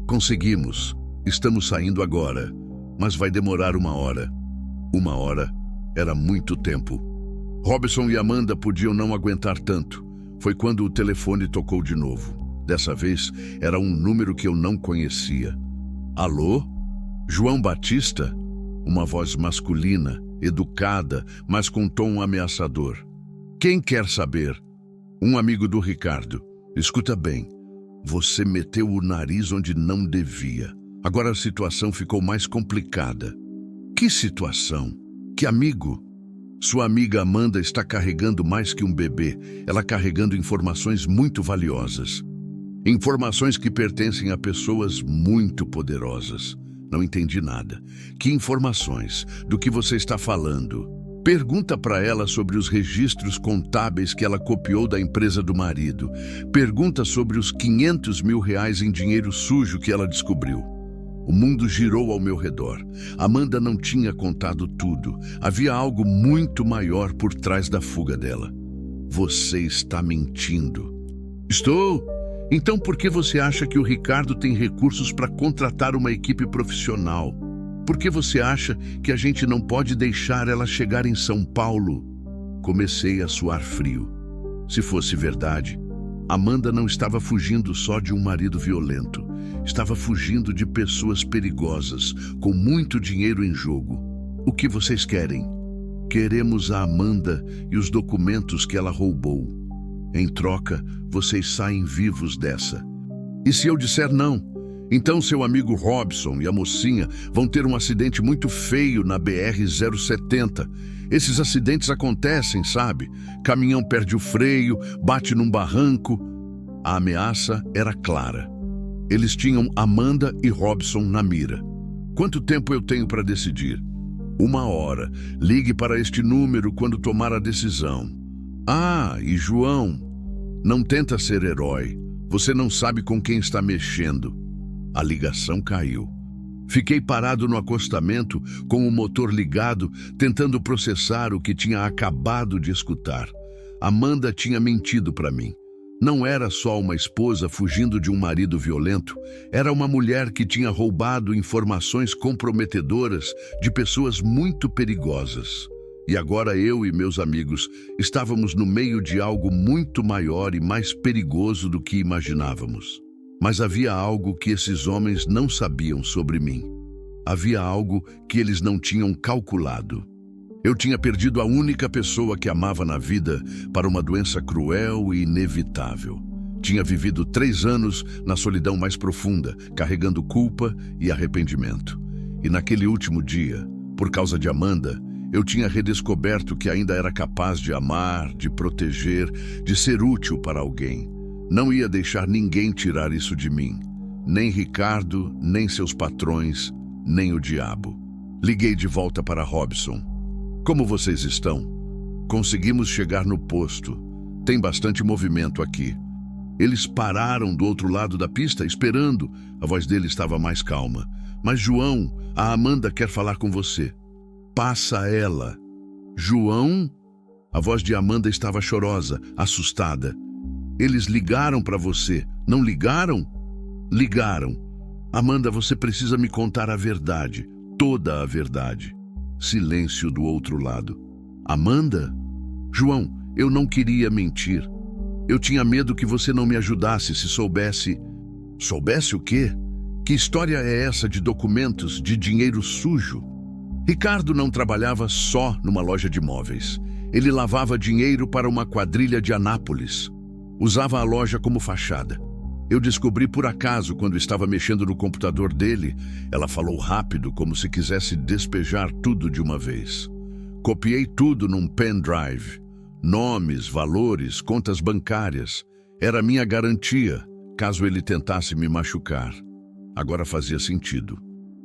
Conseguimos. Estamos saindo agora, mas vai demorar 1 hora. 1 hora era muito tempo. Robson e Amanda podiam não aguentar tanto. Foi quando o telefone tocou de novo. Dessa vez, era um número que eu não conhecia. Alô? João Batista? Uma voz masculina, educada, mas com tom ameaçador. Quem quer saber? Um amigo do Ricardo. Escuta bem. Você meteu o nariz onde não devia. Agora a situação ficou mais complicada. Que situação? Que amigo? Sua amiga Amanda está carregando mais que um bebê. Ela carregando informações muito valiosas. Informações que pertencem a pessoas muito poderosas. Não entendi nada. Que informações? Do que você está falando? Pergunta para ela sobre os registros contábeis que ela copiou da empresa do marido. Pergunta sobre os R$500 mil em dinheiro sujo que ela descobriu. O mundo girou ao meu redor. Amanda não tinha contado tudo. Havia algo muito maior por trás da fuga dela. Você está mentindo. Estou? Então por que você acha que o Ricardo tem recursos para contratar uma equipe profissional? Por que você acha que a gente não pode deixar ela chegar em São Paulo? Comecei a suar frio. Se fosse verdade, Amanda não estava fugindo só de um marido violento. Estava fugindo de pessoas perigosas, com muito dinheiro em jogo. O que vocês querem? Queremos a Amanda e os documentos que ela roubou. Em troca, vocês saem vivos dessa. E se eu disser não? Então seu amigo Robson e a mocinha vão ter um acidente muito feio na BR-070. Esses acidentes acontecem, sabe? Caminhão perde o freio, bate num barranco. A ameaça era clara. Eles tinham Amanda e Robson na mira. Quanto tempo eu tenho para decidir? 1 hora. Ligue para este número quando tomar a decisão. Ah, e João, não tenta ser herói. Você não sabe com quem está mexendo. A ligação caiu. Fiquei parado no acostamento, com o motor ligado, tentando processar o que tinha acabado de escutar. Amanda tinha mentido para mim. Não era só uma esposa fugindo de um marido violento, era uma mulher que tinha roubado informações comprometedoras de pessoas muito perigosas. E agora eu e meus amigos estávamos no meio de algo muito maior e mais perigoso do que imaginávamos. Mas havia algo que esses homens não sabiam sobre mim. Havia algo que eles não tinham calculado. Eu tinha perdido a única pessoa que amava na vida para uma doença cruel e inevitável. Tinha vivido 3 anos na solidão mais profunda, carregando culpa e arrependimento. E naquele último dia, por causa de Amanda, Eu tinha redescoberto que ainda era capaz de amar, de proteger, de ser útil para alguém. Não ia deixar ninguém tirar isso de mim. Nem Ricardo, nem seus patrões, nem o diabo. Liguei de volta para Robson. Como vocês estão? Conseguimos chegar no posto. Tem bastante movimento aqui. Eles pararam do outro lado da pista, esperando. A voz dele estava mais calma. Mas João, a Amanda quer falar com você. Passa ela. João? A voz de Amanda estava chorosa, assustada. Eles ligaram para você, não ligaram? Ligaram. Amanda, você precisa me contar a verdade, toda a verdade. Silêncio do outro lado. Amanda? João, eu não queria mentir. Eu tinha medo que você não me ajudasse se soubesse... Soubesse o quê? Que história é essa de documentos, de dinheiro sujo? Ricardo não trabalhava só numa loja de móveis. Ele lavava dinheiro para uma quadrilha de Anápolis. Usava a loja como fachada. Eu descobri por acaso quando estava mexendo no computador dele. Ela falou rápido, como se quisesse despejar tudo de uma vez. Copiei tudo num pendrive. Nomes, valores, contas bancárias. Era minha garantia, caso ele tentasse me machucar. Agora fazia sentido.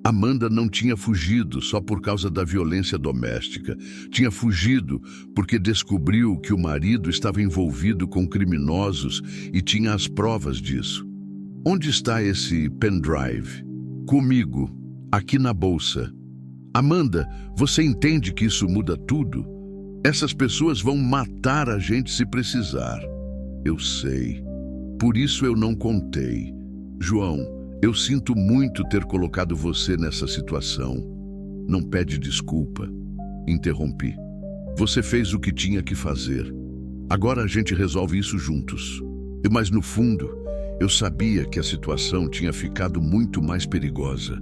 Amanda não tinha fugido só por causa da violência doméstica. Tinha fugido porque descobriu que o marido estava envolvido com criminosos e tinha as provas disso. Onde está esse pendrive? Comigo, aqui na bolsa. Amanda, você entende que isso muda tudo? Essas pessoas vão matar a gente se precisar. Eu sei. Por isso eu não contei. João, eu sinto muito ter colocado você nessa situação. Não pede desculpa. Interrompi. Você fez o que tinha que fazer. Agora a gente resolve isso juntos. Mas no fundo, eu sabia que a situação tinha ficado muito mais perigosa.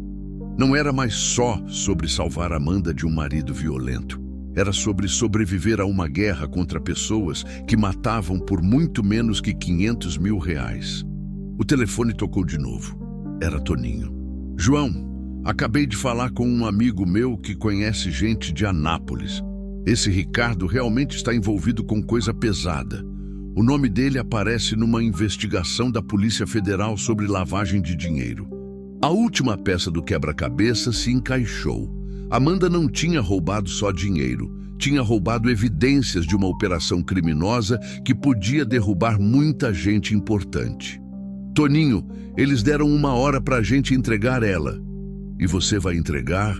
Não era mais só sobre salvar Amanda de um marido violento. Era sobre sobreviver a uma guerra contra pessoas que matavam por muito menos que R$500 mil. O telefone tocou de novo. Era Toninho. João, acabei de falar com um amigo meu que conhece gente de Anápolis. Esse Ricardo realmente está envolvido com coisa pesada. O nome dele aparece numa investigação da Polícia Federal sobre lavagem de dinheiro. A última peça do quebra-cabeça se encaixou. Amanda não tinha roubado só dinheiro. Tinha roubado evidências de uma operação criminosa que podia derrubar muita gente importante. Toninho, eles deram 1 hora para a gente entregar ela. E você vai entregar?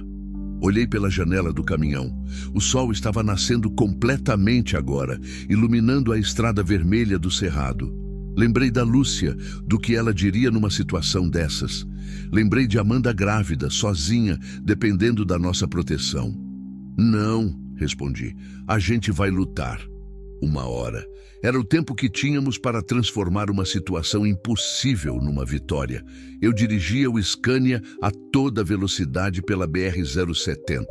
Olhei pela janela do caminhão. O sol estava nascendo completamente agora, iluminando a estrada vermelha do cerrado. Lembrei da Lúcia, do que ela diria numa situação dessas. Lembrei de Amanda grávida, sozinha, dependendo da nossa proteção. Não, respondi. A gente vai lutar. 1 hora. Era o tempo que tínhamos para transformar uma situação impossível numa vitória. Eu dirigia o Scania a toda velocidade pela BR-070,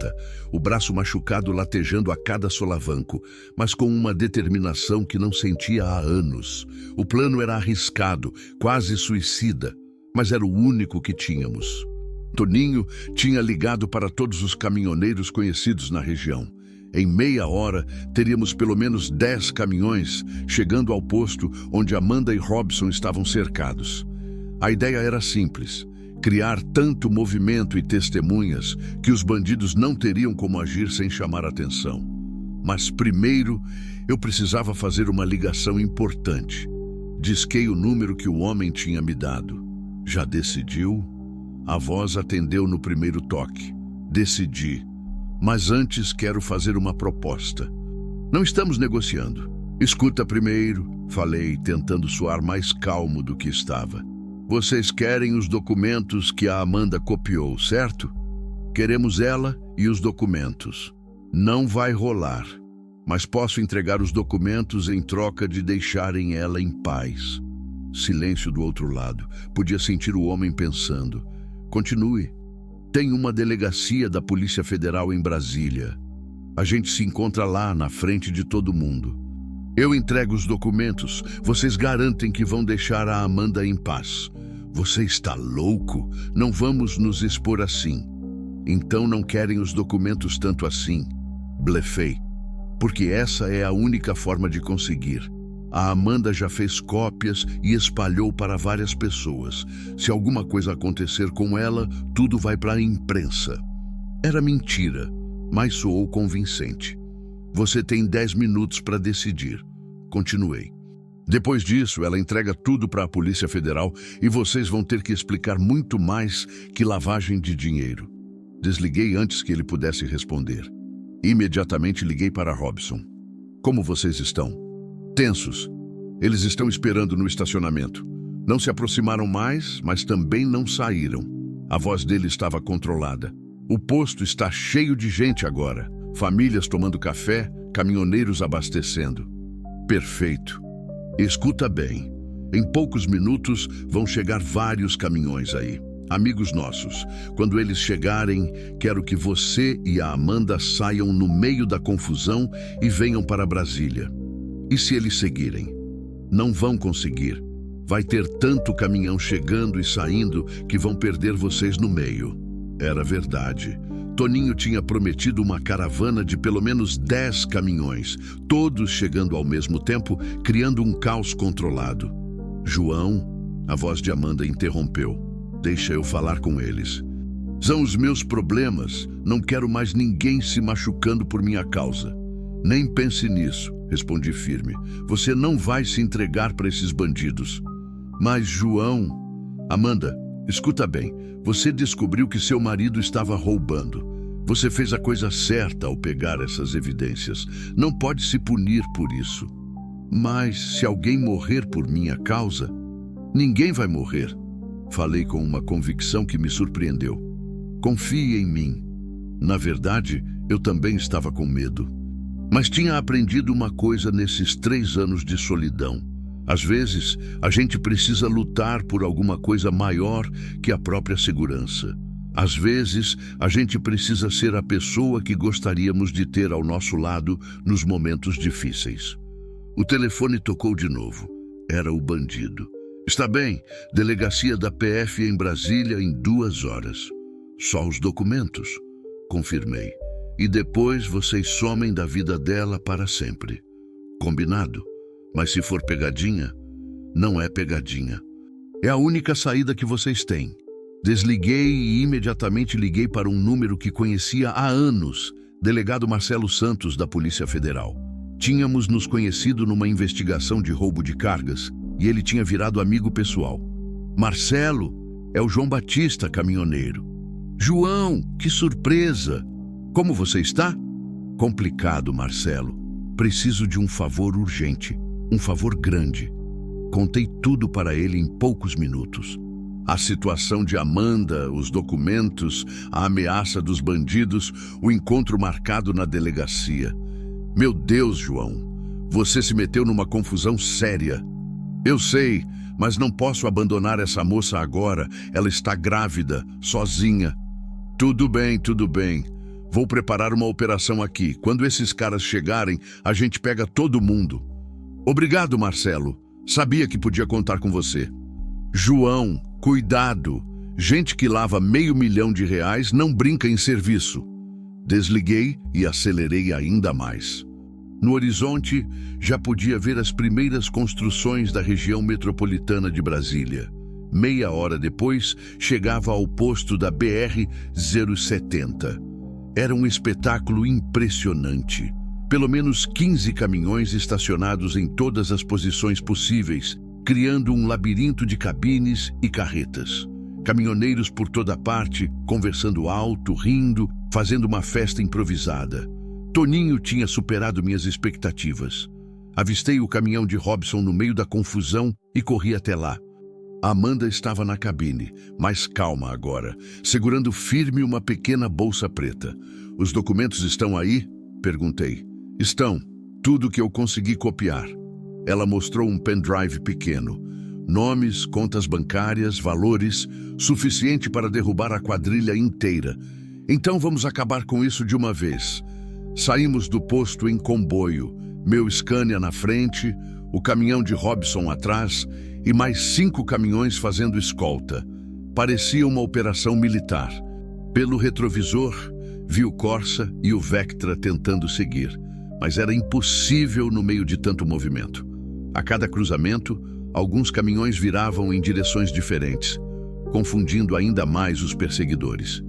o braço machucado latejando a cada solavanco, mas com uma determinação que não sentia há anos. O plano era arriscado, quase suicida, mas era o único que tínhamos. Toninho tinha ligado para todos os caminhoneiros conhecidos na região. Em meia hora, teríamos pelo menos 10 caminhões chegando ao posto onde Amanda e Robson estavam cercados. A ideia era simples: criar tanto movimento e testemunhas que os bandidos não teriam como agir sem chamar atenção. Mas primeiro, eu precisava fazer uma ligação importante. Disquei o número que o homem tinha me dado. Já decidiu? A voz atendeu no primeiro toque. Decidi. Mas antes quero fazer uma proposta. Não estamos negociando. Escuta primeiro, falei, tentando soar mais calmo do que estava. Vocês querem os documentos que a Amanda copiou, certo? Queremos ela e os documentos. Não vai rolar, mas posso entregar os documentos em troca de deixarem ela em paz. Silêncio do outro lado. Podia sentir o homem pensando. Continue. Tem uma delegacia da Polícia Federal em Brasília. A gente se encontra lá, na frente de todo mundo. Eu entrego os documentos. Vocês garantem que vão deixar a Amanda em paz. Você está louco? Não vamos nos expor assim. Então não querem os documentos tanto assim. Blefei, porque essa é a única forma de conseguir. A Amanda já fez cópias e espalhou para várias pessoas. Se alguma coisa acontecer com ela, tudo vai para a imprensa. Era mentira, mas soou convincente. Você tem 10 minutos para decidir. Continuei. Depois disso, ela entrega tudo para a Polícia Federal e vocês vão ter que explicar muito mais que lavagem de dinheiro. Desliguei antes que ele pudesse responder. Imediatamente liguei para Robson. Como vocês estão? Tensos. Eles estão esperando no estacionamento. Não se aproximaram mais, mas também não saíram. A voz dele estava controlada. O posto está cheio de gente agora. Famílias tomando café, caminhoneiros abastecendo. Perfeito. Escuta bem. Em poucos minutos vão chegar vários caminhões aí. Amigos nossos, quando eles chegarem, quero que você e a Amanda saiam no meio da confusão e venham para Brasília. E se eles seguirem? Não vão conseguir. Vai ter tanto caminhão chegando e saindo que vão perder vocês no meio. Era verdade. Toninho tinha prometido uma caravana de pelo menos 10 caminhões, todos chegando ao mesmo tempo, criando um caos controlado. João, a voz de Amanda interrompeu. Deixa eu falar com eles. São os meus problemas. Não quero mais ninguém se machucando por minha causa. Nem pense nisso, respondi firme. Você não vai se entregar para esses bandidos. Mas, João... Amanda, escuta bem. Você descobriu que seu marido estava roubando. Você fez a coisa certa ao pegar essas evidências. Não pode se punir por isso. Mas, se alguém morrer por minha causa, ninguém vai morrer. Falei com uma convicção que me surpreendeu. Confie em mim. Na verdade, eu também estava com medo. Mas tinha aprendido uma coisa nesses 3 anos de solidão. Às vezes, a gente precisa lutar por alguma coisa maior que a própria segurança. Às vezes, a gente precisa ser a pessoa que gostaríamos de ter ao nosso lado nos momentos difíceis. O telefone tocou de novo. Era o bandido. Está bem, delegacia da PF em Brasília em 2 horas. Só os documentos, confirmei. E depois vocês somem da vida dela para sempre. Combinado? Mas se for pegadinha, não é pegadinha. É a única saída que vocês têm. Desliguei e imediatamente liguei para um número que conhecia há anos, delegado Marcelo Santos, da Polícia Federal. Tínhamos nos conhecido numa investigação de roubo de cargas e ele tinha virado amigo pessoal. Marcelo é o João Batista, caminhoneiro. João, que surpresa! Como você está? Complicado, Marcelo. Preciso de um favor urgente, um favor grande. Contei tudo para ele em poucos minutos. A situação de Amanda, os documentos, a ameaça dos bandidos, o encontro marcado na delegacia. Meu Deus, João, você se meteu numa confusão séria. Eu sei, mas não posso abandonar essa moça agora. Ela está grávida, sozinha. Tudo bem, tudo bem. Vou preparar uma operação aqui. Quando esses caras chegarem, a gente pega todo mundo. Obrigado, Marcelo. Sabia que podia contar com você. João, cuidado. Gente que lava R$500 mil não brinca em serviço. Desliguei e acelerei ainda mais. No horizonte, já podia ver as primeiras construções da região metropolitana de Brasília. Meia hora depois, chegava ao posto da BR-070. Era um espetáculo impressionante. Pelo menos 15 caminhões estacionados em todas as posições possíveis, criando um labirinto de cabines e carretas. Caminhoneiros por toda parte, conversando alto, rindo, fazendo uma festa improvisada. Toninho tinha superado minhas expectativas. Avistei o caminhão de Robson no meio da confusão e corri até lá. Amanda estava na cabine, mais calma agora, segurando firme uma pequena bolsa preta. Os documentos estão aí? Perguntei. Estão. Tudo que eu consegui copiar. Ela mostrou um pendrive pequeno. Nomes, contas bancárias, valores, suficiente para derrubar a quadrilha inteira. Então vamos acabar com isso de uma vez. Saímos do posto em comboio, meu Scania na frente, o caminhão de Robson atrás e mais 5 caminhões fazendo escolta. Parecia uma operação militar. Pelo retrovisor, Vi o Corsa e o Vectra tentando seguir, mas era impossível no meio de tanto movimento. A cada cruzamento, alguns caminhões viravam em direções diferentes, confundindo ainda mais os perseguidores.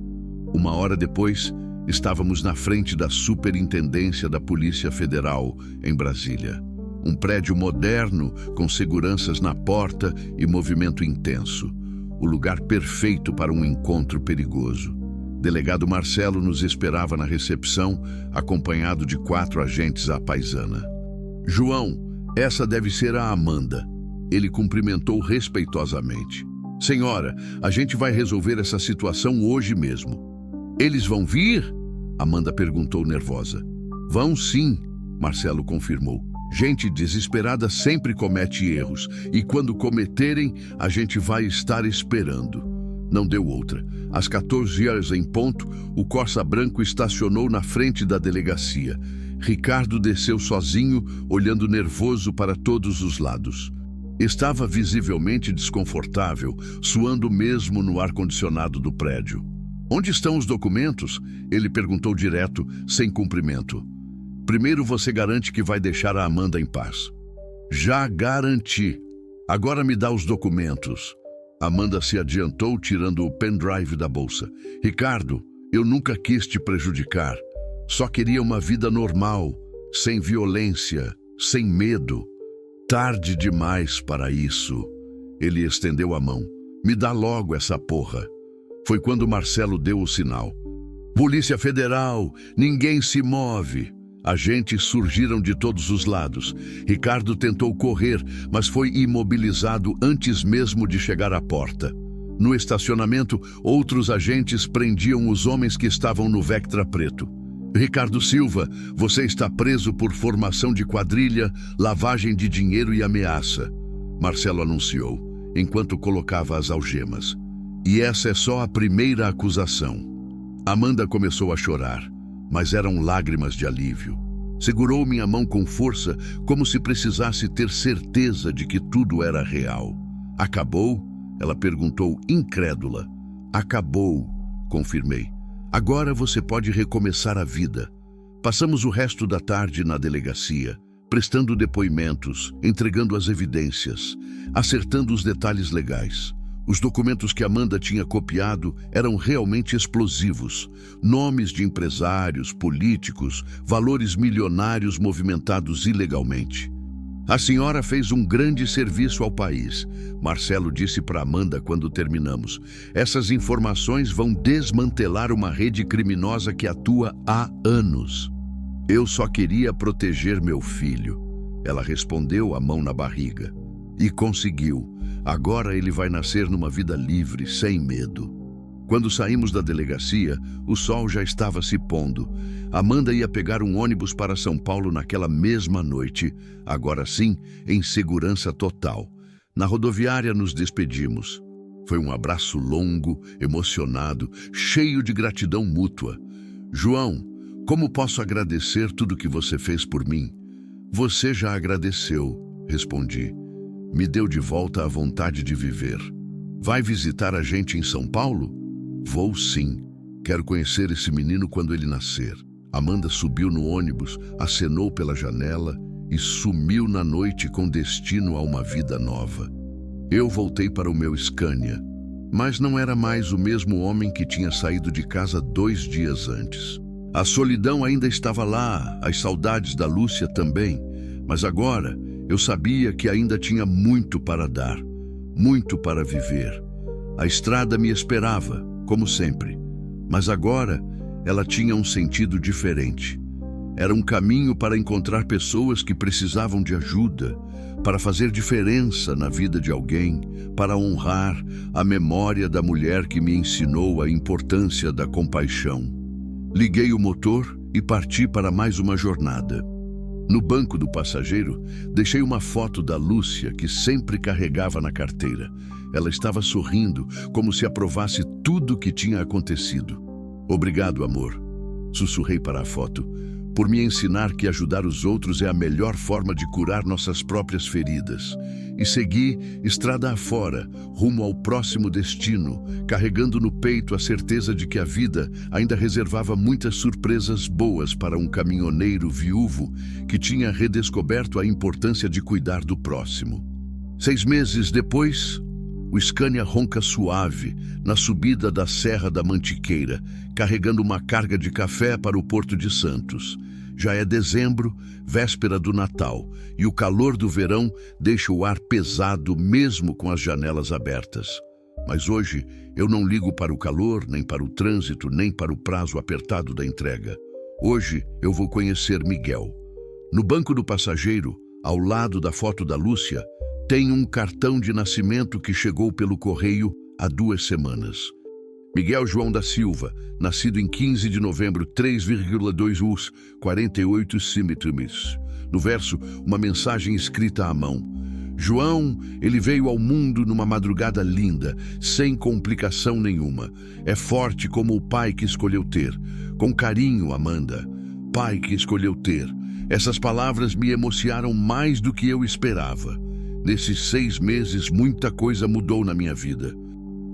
Uma hora depois, estávamos na frente da Superintendência da Polícia Federal, em Brasília. Um prédio moderno, com seguranças na porta e movimento intenso. O lugar perfeito para um encontro perigoso. Delegado Marcelo nos esperava na recepção, acompanhado de 4 agentes à paisana. João, essa deve ser a Amanda. Ele cumprimentou respeitosamente. Senhora, a gente vai resolver essa situação hoje mesmo. Eles vão vir? Amanda perguntou nervosa. Vão sim, Marcelo confirmou. Gente desesperada sempre comete erros, e quando cometerem, a gente vai estar esperando. Não deu outra. Às 14 horas em ponto, o Corsa branco estacionou na frente da delegacia. Ricardo desceu sozinho, olhando nervoso para todos os lados. Estava visivelmente desconfortável, suando mesmo no ar-condicionado do prédio. Onde estão os documentos? Ele perguntou direto, sem cumprimento. Primeiro você garante que vai deixar a Amanda em paz. Já garanti. Agora me dá os documentos. Amanda se adiantou, tirando o pendrive da bolsa. Ricardo, eu nunca quis te prejudicar. Só queria uma vida normal, sem violência, sem medo. Tarde demais para isso. Ele estendeu a mão. Me dá logo essa porra. Foi quando Marcelo deu o sinal. Polícia Federal, ninguém se move. Agentes surgiram de todos os lados. Ricardo tentou correr, mas foi imobilizado antes mesmo de chegar à porta. No estacionamento, outros agentes prendiam os homens que estavam no Vectra preto. Ricardo Silva, você está preso por formação de quadrilha, lavagem de dinheiro e ameaça. Marcelo anunciou, enquanto colocava as algemas. E essa é só a primeira acusação. Amanda começou a chorar, mas eram lágrimas de alívio. Segurou minha mão com força, como se precisasse ter certeza de que tudo era real. Acabou? Ela perguntou, incrédula. Acabou, confirmei. Agora você pode recomeçar a vida. Passamos o resto da tarde na delegacia, prestando depoimentos, entregando as evidências, acertando os detalhes legais. Os documentos que Amanda tinha copiado eram realmente explosivos. Nomes de empresários, políticos, valores milionários movimentados ilegalmente. A senhora fez um grande serviço ao país, Marcelo disse para Amanda quando terminamos. Essas informações vão desmantelar uma rede criminosa que atua há anos. Eu só queria proteger meu filho. Ela respondeu, a mão na barriga. E conseguiu. Agora ele vai nascer numa vida livre, sem medo. Quando saímos da delegacia, o sol já estava se pondo. Amanda ia pegar um ônibus para São Paulo naquela mesma noite, agora sim, em segurança total. Na rodoviária nos despedimos. Foi um abraço longo, emocionado, cheio de gratidão mútua. João, como posso agradecer tudo que você fez por mim? Você já agradeceu, respondi. Me deu de volta a vontade de viver. Vai visitar a gente em São Paulo? Vou sim. Quero conhecer esse menino quando ele nascer. Amanda subiu no ônibus, acenou pela janela e sumiu na noite com destino a uma vida nova. Eu voltei para o meu Scania, mas não era mais o mesmo homem que tinha saído de casa 2 dias antes. A solidão ainda estava lá, as saudades da Lúcia também, mas agora eu sabia que ainda tinha muito para dar, muito para viver. A estrada me esperava, como sempre, mas agora ela tinha um sentido diferente. Era um caminho para encontrar pessoas que precisavam de ajuda, para fazer diferença na vida de alguém, para honrar a memória da mulher que me ensinou a importância da compaixão. Liguei o motor e parti para mais uma jornada. No banco do passageiro, deixei uma foto da Lúcia que sempre carregava na carteira. Ela estava sorrindo, como se aprovasse tudo o que tinha acontecido. Obrigado, amor, sussurrei para a foto. por me ensinar que ajudar os outros é a melhor forma de curar nossas próprias feridas. E segui estrada afora, rumo ao próximo destino, carregando no peito a certeza de que a vida ainda reservava muitas surpresas boas para um caminhoneiro viúvo que tinha redescoberto a importância de cuidar do próximo. 6 meses depois, o Scania ronca suave na subida da Serra da Mantiqueira, carregando uma carga de café para o Porto de Santos. Já é dezembro, véspera do Natal, e o calor do verão deixa o ar pesado mesmo com as janelas abertas. Mas hoje eu não ligo para o calor, nem para o trânsito, nem para o prazo apertado da entrega. Hoje eu vou conhecer Miguel. No banco do passageiro, ao lado da foto da Lúcia, tem um cartão de nascimento que chegou pelo correio há 2 semanas. Miguel João da Silva, nascido em 15 de novembro, 3,2 us, 48 centímetros. No verso, uma mensagem escrita à mão. João, ele veio ao mundo numa madrugada linda, sem complicação nenhuma. É forte como o pai que escolheu ter. Com carinho, Amanda. Pai que escolheu ter. Essas palavras me emocionaram mais do que eu esperava. Nesses 6 meses, muita coisa mudou na minha vida.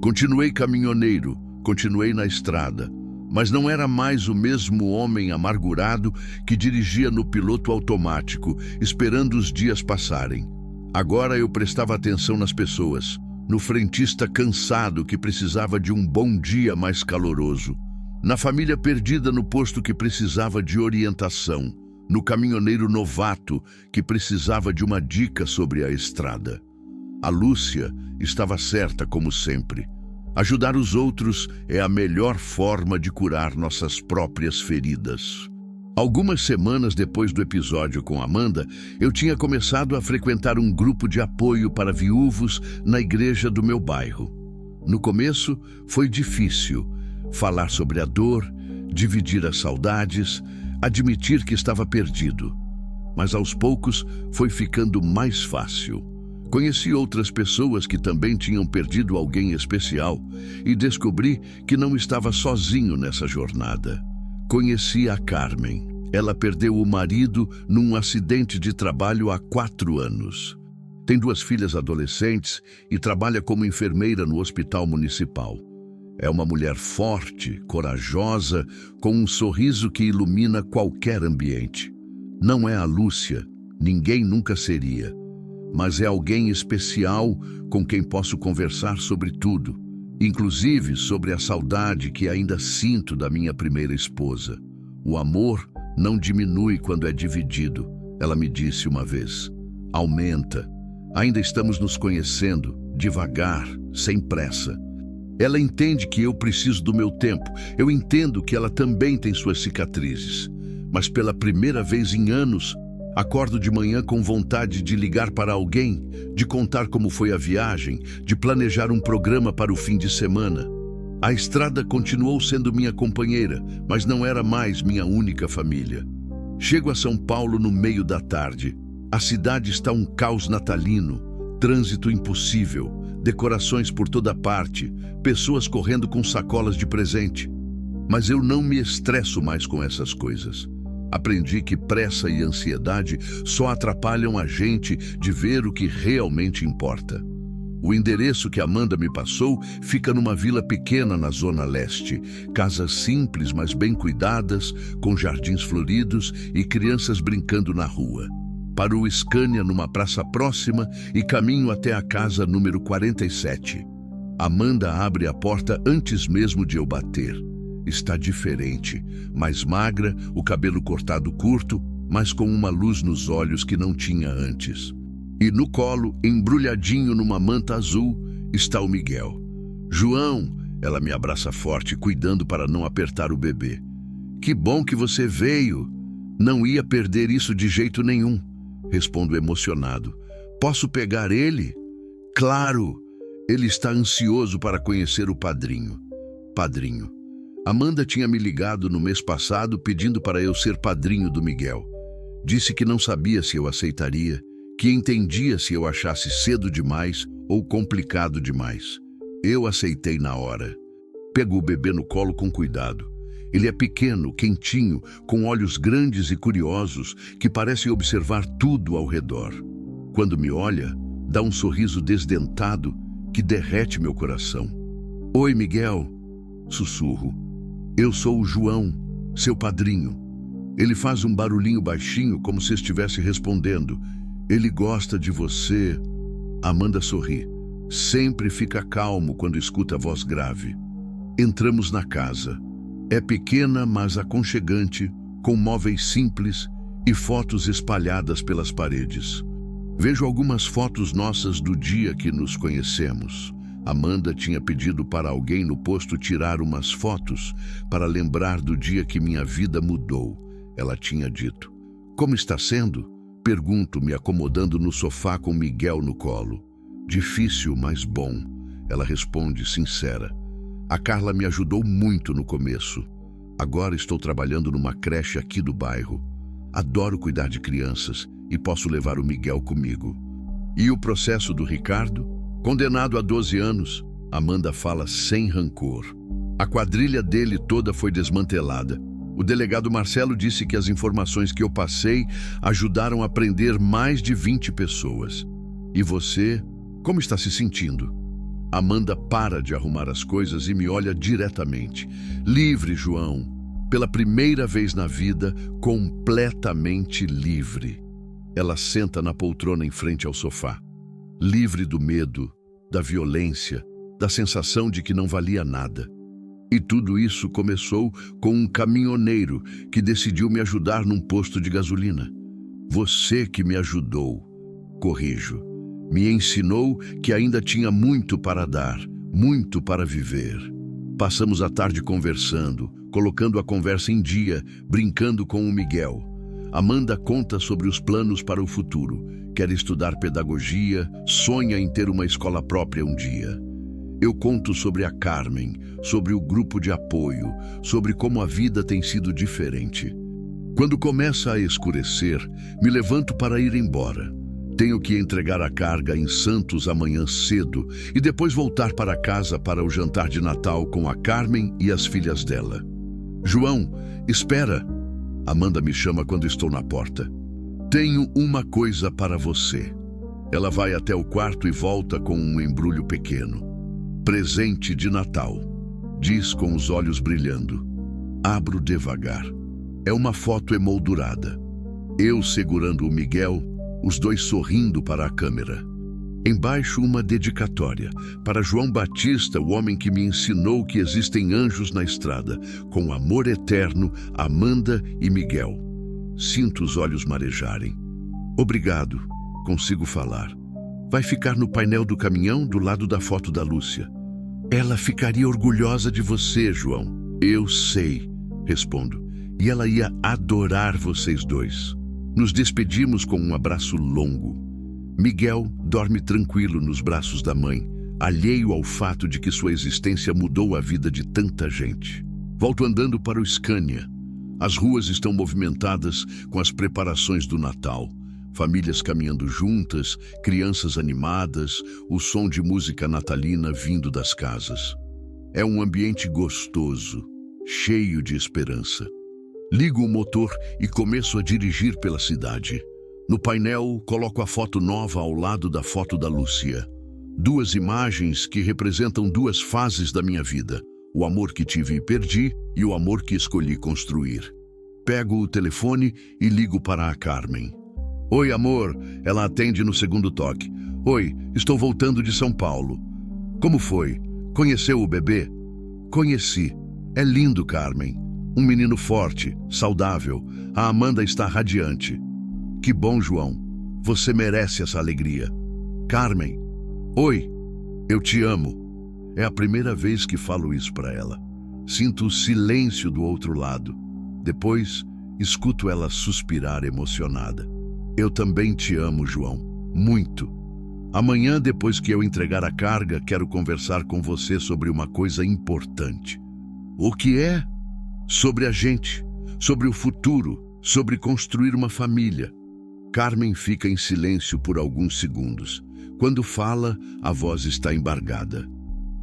Continuei caminhoneiro, continuei na estrada, mas não era mais o mesmo homem amargurado que dirigia no piloto automático, esperando os dias passarem. Agora eu prestava atenção nas pessoas, no frentista cansado que precisava de um bom dia mais caloroso, na família perdida no posto que precisava de orientação, no caminhoneiro novato que precisava de uma dica sobre a estrada. A Lúcia estava certa como sempre. Ajudar os outros é a melhor forma de curar nossas próprias feridas. Algumas semanas depois do episódio com Amanda, eu tinha começado a frequentar um grupo de apoio para viúvos na igreja do meu bairro. No começo, foi difícil falar sobre a dor, dividir as saudades, admitir que estava perdido. Mas aos poucos foi ficando mais fácil. Conheci outras pessoas que também tinham perdido alguém especial e descobri que não estava sozinho nessa jornada. Conheci a Carmen. Ela perdeu o marido num acidente de trabalho há 4 anos. Tem 2 filhas adolescentes e trabalha como enfermeira no hospital municipal. É uma mulher forte, corajosa, com um sorriso que ilumina qualquer ambiente. Não é a Lúcia, ninguém nunca seria. Mas é alguém especial com quem posso conversar sobre tudo, inclusive sobre a saudade que ainda sinto da minha primeira esposa. O amor não diminui quando é dividido, ela me disse uma vez. Aumenta. Ainda estamos nos conhecendo, devagar, sem pressa. Ela entende que eu preciso do meu tempo. Eu entendo que ela também tem suas cicatrizes. Mas pela primeira vez em anos, acordo de manhã com vontade de ligar para alguém, de contar como foi a viagem, de planejar um programa para o fim de semana. A estrada continuou sendo minha companheira, mas não era mais minha única família. Chego a São Paulo no meio da tarde. A cidade está um caos natalino, trânsito impossível, decorações por toda parte, pessoas correndo com sacolas de presente. Mas eu não me estresso mais com essas coisas. Aprendi que pressa e ansiedade só atrapalham a gente de ver o que realmente importa. O endereço que Amanda me passou fica numa vila pequena na Zona Leste. Casas simples, mas bem cuidadas, com jardins floridos e crianças brincando na rua. Paro o Scania numa praça próxima e caminho até a casa número 47. Amanda abre a porta antes mesmo de eu bater. Está diferente, mais magra, o cabelo cortado curto, mas com uma luz nos olhos que não tinha antes. E no colo, embrulhadinho numa manta azul, está o Miguel. João, ela me abraça forte, cuidando para não apertar o bebê. Que bom que você veio. Não ia perder isso de jeito nenhum, respondo emocionado. Posso pegar ele? Claro! Ele está ansioso para conhecer o padrinho. Padrinho. Amanda tinha me ligado no mês passado pedindo para eu ser padrinho do Miguel. Disse que não sabia se eu aceitaria, que entendia se eu achasse cedo demais ou complicado demais. Eu aceitei na hora. Pego o bebê no colo com cuidado. Ele é pequeno, quentinho, com olhos grandes e curiosos que parecem observar tudo ao redor. Quando me olha, dá um sorriso desdentado que derrete meu coração. Oi, Miguel, sussurro. Eu sou o João, seu padrinho. Ele faz um barulhinho baixinho como se estivesse respondendo. Ele gosta de você. Amanda sorri. Sempre fica calmo quando escuta a voz grave. Entramos na casa. É pequena, mas aconchegante, com móveis simples e fotos espalhadas pelas paredes. Vejo algumas fotos nossas do dia que nos conhecemos. Amanda tinha pedido para alguém no posto tirar umas fotos para lembrar do dia que minha vida mudou. Ela tinha dito. Como está sendo? Pergunto, me acomodando no sofá com Miguel no colo. Difícil, mas bom. Ela responde, sincera. A Carla me ajudou muito no começo. Agora estou trabalhando numa creche aqui do bairro. Adoro cuidar de crianças e posso levar o Miguel comigo. E o processo do Ricardo? Condenado a 12 anos, Amanda fala sem rancor. A quadrilha dele toda foi desmantelada. O delegado Marcelo disse que as informações que eu passei ajudaram a prender mais de 20 pessoas. E você, como está se sentindo? Amanda para de arrumar as coisas e me olha diretamente. Livre, João. Pela primeira vez na vida, completamente livre. Ela senta na poltrona em frente ao sofá. Livre do medo, da violência, da sensação de que não valia nada. E tudo isso começou com um caminhoneiro que decidiu me ajudar num posto de gasolina. Você que me ajudou, corrijo. Me ensinou que ainda tinha muito para dar, muito para viver. Passamos a tarde conversando, colocando a conversa em dia, brincando com o Miguel. Amanda conta sobre os planos para o futuro. Quer estudar pedagogia, sonha em ter uma escola própria um dia. Eu conto sobre a Carmen, sobre o grupo de apoio, sobre como a vida tem sido diferente. Quando começa a escurecer, me levanto para ir embora. Tenho que entregar a carga em Santos amanhã cedo e depois voltar para casa para o jantar de Natal com a Carmen e as filhas dela. João, espera! Amanda me chama quando estou na porta. Tenho uma coisa para você. Ela vai até o quarto e volta com um embrulho pequeno. Presente de Natal, diz com os olhos brilhando. Abro devagar. É uma foto emoldurada. Eu segurando o Miguel, os dois sorrindo para a câmera. Embaixo uma dedicatória para João Batista, o homem que me ensinou que existem anjos na estrada, com amor eterno, Amanda e Miguel. Sinto os olhos marejarem. Obrigado, consigo falar. Vai ficar no painel do caminhão do lado da foto da Lúcia. Ela ficaria orgulhosa de você, João. Eu sei, respondo. E ela ia adorar vocês dois. Nos despedimos com um abraço longo. Miguel dorme tranquilo nos braços da mãe, alheio ao fato de que sua existência mudou a vida de tanta gente. Volto andando para o Scania. As ruas estão movimentadas com as preparações do Natal. Famílias caminhando juntas, crianças animadas, o som de música natalina vindo das casas. É um ambiente gostoso, cheio de esperança. Ligo o motor e começo a dirigir pela cidade. No painel, coloco a foto nova ao lado da foto da Lúcia. Duas imagens que representam duas fases da minha vida. O amor que tive e perdi e o amor que escolhi construir. Pego o telefone e ligo para a Carmen. Oi, amor. Ela atende no segundo toque. Oi, estou voltando de São Paulo. Como foi? Conheceu o bebê? Conheci. É lindo, Carmen. Um menino forte, saudável. A Amanda está radiante. Que bom, João. Você merece essa alegria. Carmen. Oi. Eu te amo. É a primeira vez que falo isso para ela. Sinto o silêncio do outro lado. Depois, escuto ela suspirar emocionada. Eu também te amo, João. Muito. Amanhã, depois que eu entregar a carga, quero conversar com você sobre uma coisa importante. O que é? Sobre a gente, sobre o futuro, sobre construir uma família. Carmen fica em silêncio por alguns segundos. Quando fala, a voz está embargada.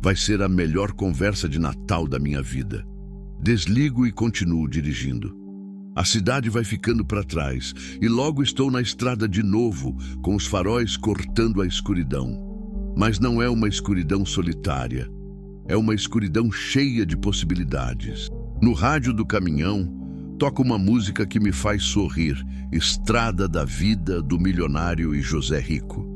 Vai ser a melhor conversa de Natal da minha vida. Desligo e continuo dirigindo. A cidade vai ficando para trás e logo estou na estrada de novo, com os faróis cortando a escuridão. Mas não é uma escuridão solitária. É uma escuridão cheia de possibilidades. No rádio do caminhão, toca uma música que me faz sorrir, Estrada da Vida, do Milionário e José Rico.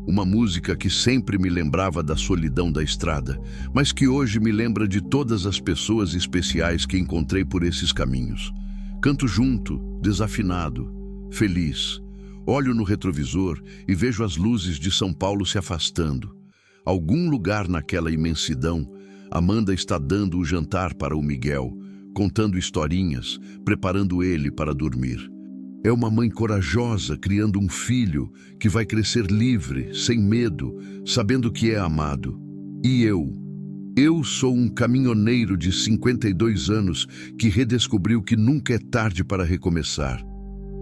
Uma música que sempre me lembrava da solidão da estrada, mas que hoje me lembra de todas as pessoas especiais que encontrei por esses caminhos. Canto junto, desafinado, feliz. Olho no retrovisor e vejo as luzes de São Paulo se afastando. Algum lugar naquela imensidão, Amanda está dando o jantar para o Miguel, contando historinhas, preparando ele para dormir. É uma mãe corajosa criando um filho que vai crescer livre, sem medo, sabendo que é amado. E eu sou um caminhoneiro de 52 anos que redescobriu que nunca é tarde para recomeçar,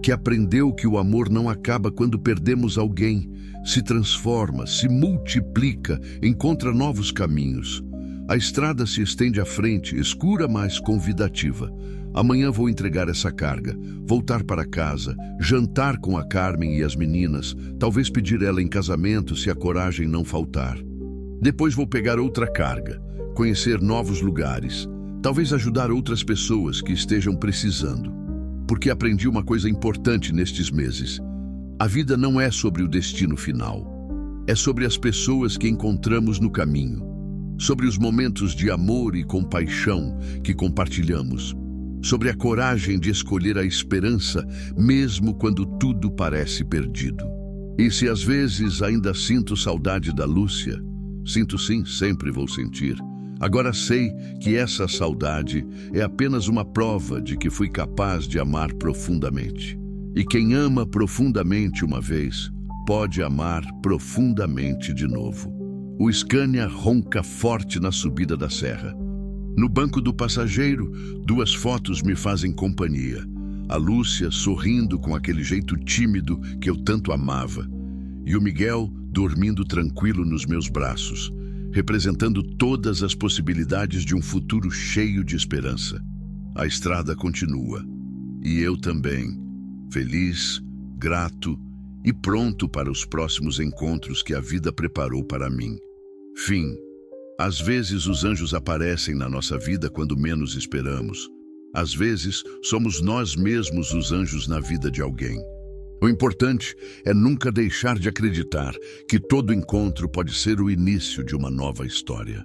que aprendeu que o amor não acaba quando perdemos alguém, se transforma, se multiplica, encontra novos caminhos. A estrada se estende à frente, escura, mas convidativa. Amanhã vou entregar essa carga, voltar para casa, jantar com a Carmen e as meninas, talvez pedir ela em casamento se a coragem não faltar. Depois vou pegar outra carga, conhecer novos lugares, talvez ajudar outras pessoas que estejam precisando. Porque aprendi uma coisa importante nestes meses. A vida não é sobre o destino final. É sobre as pessoas que encontramos no caminho. Sobre os momentos de amor e compaixão que compartilhamos. Sobre a coragem de escolher a esperança, mesmo quando tudo parece perdido. E se às vezes ainda sinto saudade da Lúcia, sinto sim, sempre vou sentir. Agora sei que essa saudade é apenas uma prova de que fui capaz de amar profundamente. E quem ama profundamente uma vez, pode amar profundamente de novo. O Scania ronca forte na subida da serra. No banco do passageiro, 2 fotos me fazem companhia. A Lúcia sorrindo com aquele jeito tímido que eu tanto amava. E o Miguel dormindo tranquilo nos meus braços, representando todas as possibilidades de um futuro cheio de esperança. A estrada continua. E eu também, feliz, grato e pronto para os próximos encontros que a vida preparou para mim. Fim. Às vezes os anjos aparecem na nossa vida quando menos esperamos. Às vezes somos nós mesmos os anjos na vida de alguém. O importante é nunca deixar de acreditar que todo encontro pode ser o início de uma nova história.